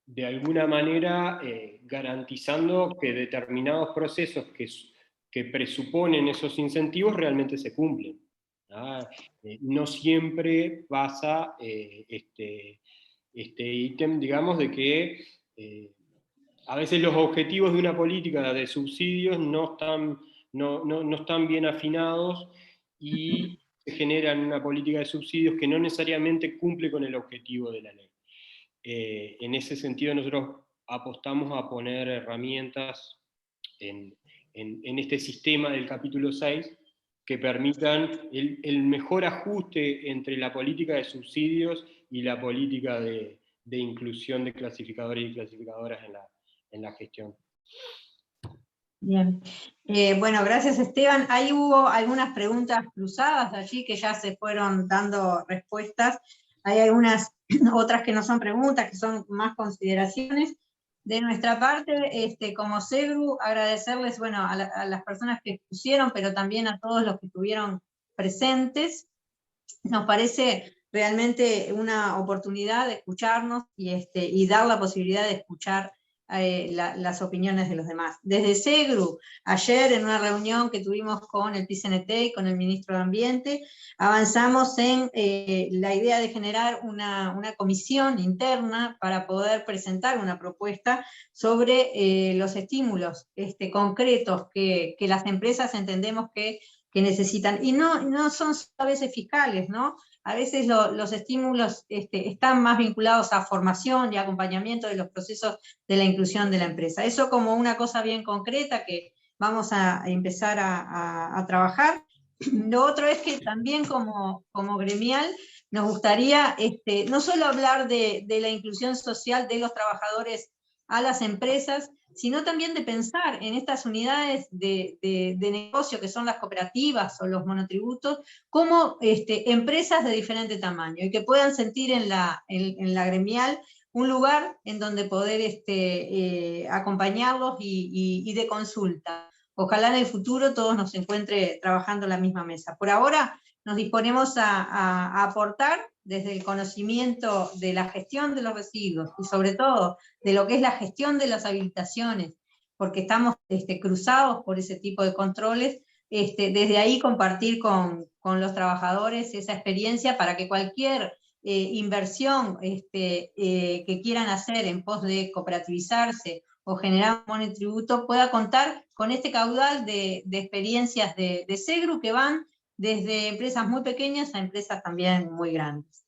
de alguna manera garantizando que determinados procesos que presuponen esos incentivos realmente se cumplen. No siempre pasa este ítem, digamos, de que a veces los objetivos de una política de subsidios no están bien afinados y se generan una política de subsidios que no necesariamente cumple con el objetivo de la ley. En ese sentido nosotros apostamos a poner herramientas en este sistema del capítulo 6 que permitan el mejor ajuste entre la política de subsidios y la política de inclusión de clasificadores y clasificadoras en la gestión. Bien. Bueno, gracias Esteban. Ahí hubo algunas preguntas cruzadas allí que ya se fueron dando respuestas. Hay algunas otras que no son preguntas, que son más consideraciones. De nuestra parte, como SEGRU, agradecerles a las personas que expusieron, pero también a todos los que estuvieron presentes. Nos parece realmente una oportunidad de escucharnos y dar la posibilidad de escuchar las opiniones de los demás. Desde SEGRU, ayer en una reunión que tuvimos con el PCNT y con el Ministro de Ambiente, avanzamos en la idea de generar una comisión interna para poder presentar una propuesta sobre los estímulos concretos que las empresas entendemos que necesitan. Y no son a veces fiscales, ¿no? A veces los estímulos están más vinculados a formación y acompañamiento de los procesos de la inclusión de la empresa. Eso como una cosa bien concreta que vamos a empezar a trabajar. Lo otro es que también como gremial nos gustaría no solo hablar de la inclusión social de los trabajadores a las empresas, sino también de pensar en estas unidades de negocio que son las cooperativas o los monotributos, como empresas de diferente tamaño, y que puedan sentir en la gremial un lugar en donde poder acompañarlos y de consulta. Ojalá en el futuro todos nos encuentre trabajando en la misma mesa. Por ahora nos disponemos a aportar desde el conocimiento de la gestión de los residuos y sobre todo de lo que es la gestión de las habilitaciones, porque estamos cruzados por ese tipo de controles, desde ahí compartir con los trabajadores esa experiencia para que cualquier inversión que quieran hacer en pos de cooperativizarse o generar un monotributo pueda contar con este caudal de experiencias de SEGRU que van desde empresas muy pequeñas a empresas también muy grandes.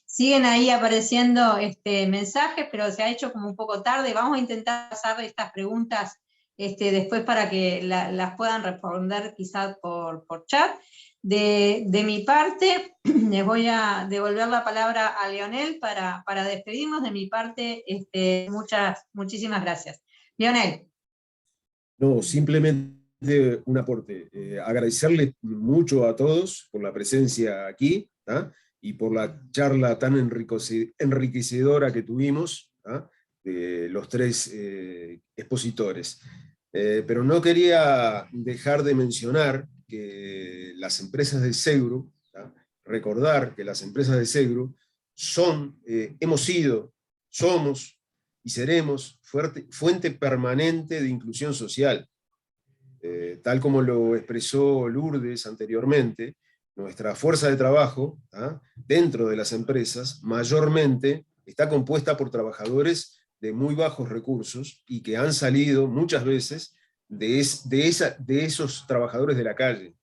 Siguen ahí apareciendo mensajes, pero se ha hecho como un poco tarde. Vamos a intentar pasar estas preguntas después para que las puedan responder quizás por chat. De mi parte, les voy a devolver la palabra a Leonel para despedirnos. De mi parte, muchísimas gracias. Leonel. No, simplemente un aporte. Agradecerles mucho a todos por la presencia aquí, y por la charla tan enriquecedora que tuvimos, de los tres expositores. Pero no quería dejar de mencionar que las empresas de SEGRU, recordar que las empresas de SEGRU hemos sido, somos y seremos fuente permanente de inclusión social. Tal como lo expresó Lourdes anteriormente, nuestra fuerza de trabajo dentro de las empresas mayormente está compuesta por trabajadores de muy bajos recursos y que han salido muchas veces de esos trabajadores de la calle.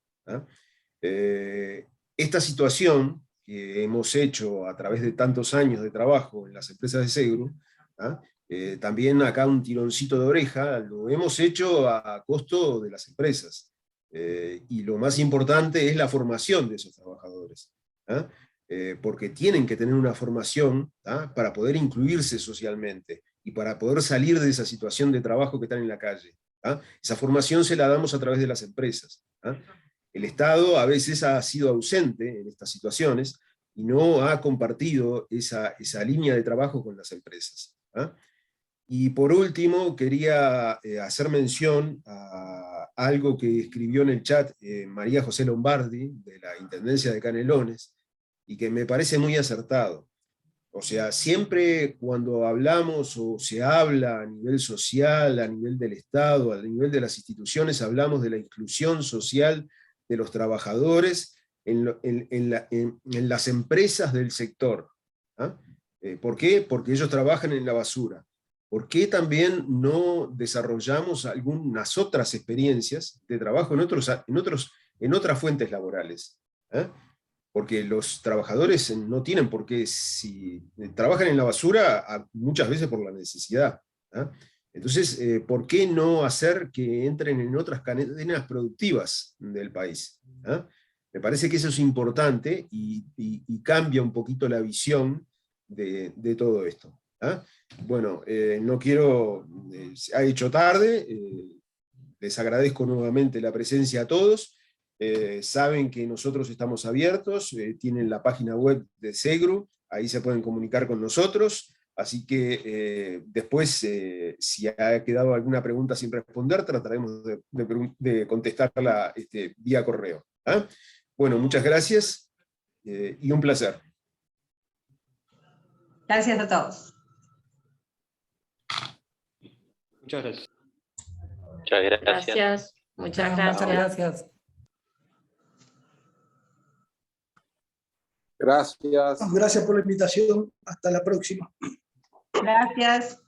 Esta situación que hemos hecho a través de tantos años de trabajo en las empresas de SEGRU, también acá un tironcito de oreja, lo hemos hecho a costo de las empresas. Y lo más importante es la formación de esos trabajadores, porque tienen que tener una formación para poder incluirse socialmente y para poder salir de esa situación de trabajo que están en la calle. Esa formación se la damos a través de las empresas. el Estado a veces ha sido ausente en estas situaciones y no ha compartido esa línea de trabajo con las empresas. Y por último, quería hacer mención a algo que escribió en el chat María José Lombardi, de la Intendencia de Canelones, y que me parece muy acertado. O sea, siempre cuando hablamos o se habla a nivel social, a nivel del Estado, a nivel de las instituciones, hablamos de la inclusión social de los trabajadores en las empresas del sector. ¿Por qué? Porque ellos trabajan en la basura. ¿Por qué también no desarrollamos algunas otras experiencias de trabajo en otras fuentes laborales? Porque los trabajadores no tienen por qué, si trabajan en la basura, muchas veces por la necesidad. Entonces, ¿por qué no hacer que entren en otras cadenas productivas del país? Me parece que eso es importante y cambia un poquito la visión de todo esto. Bueno, no quiero, se ha hecho tarde, les agradezco nuevamente la presencia a todos. Saben que nosotros estamos abiertos, tienen la página web de SEGRU, ahí se pueden comunicar con nosotros, así que después, si ha quedado alguna pregunta sin responder, trataremos de contestarla vía correo. Bueno, muchas gracias y un placer. Gracias a todos. Muchas gracias. Muchas gracias. Gracias. Muchas Muchas gracias. gracias. Gracias. Gracias por la invitación. Hasta la próxima. Gracias.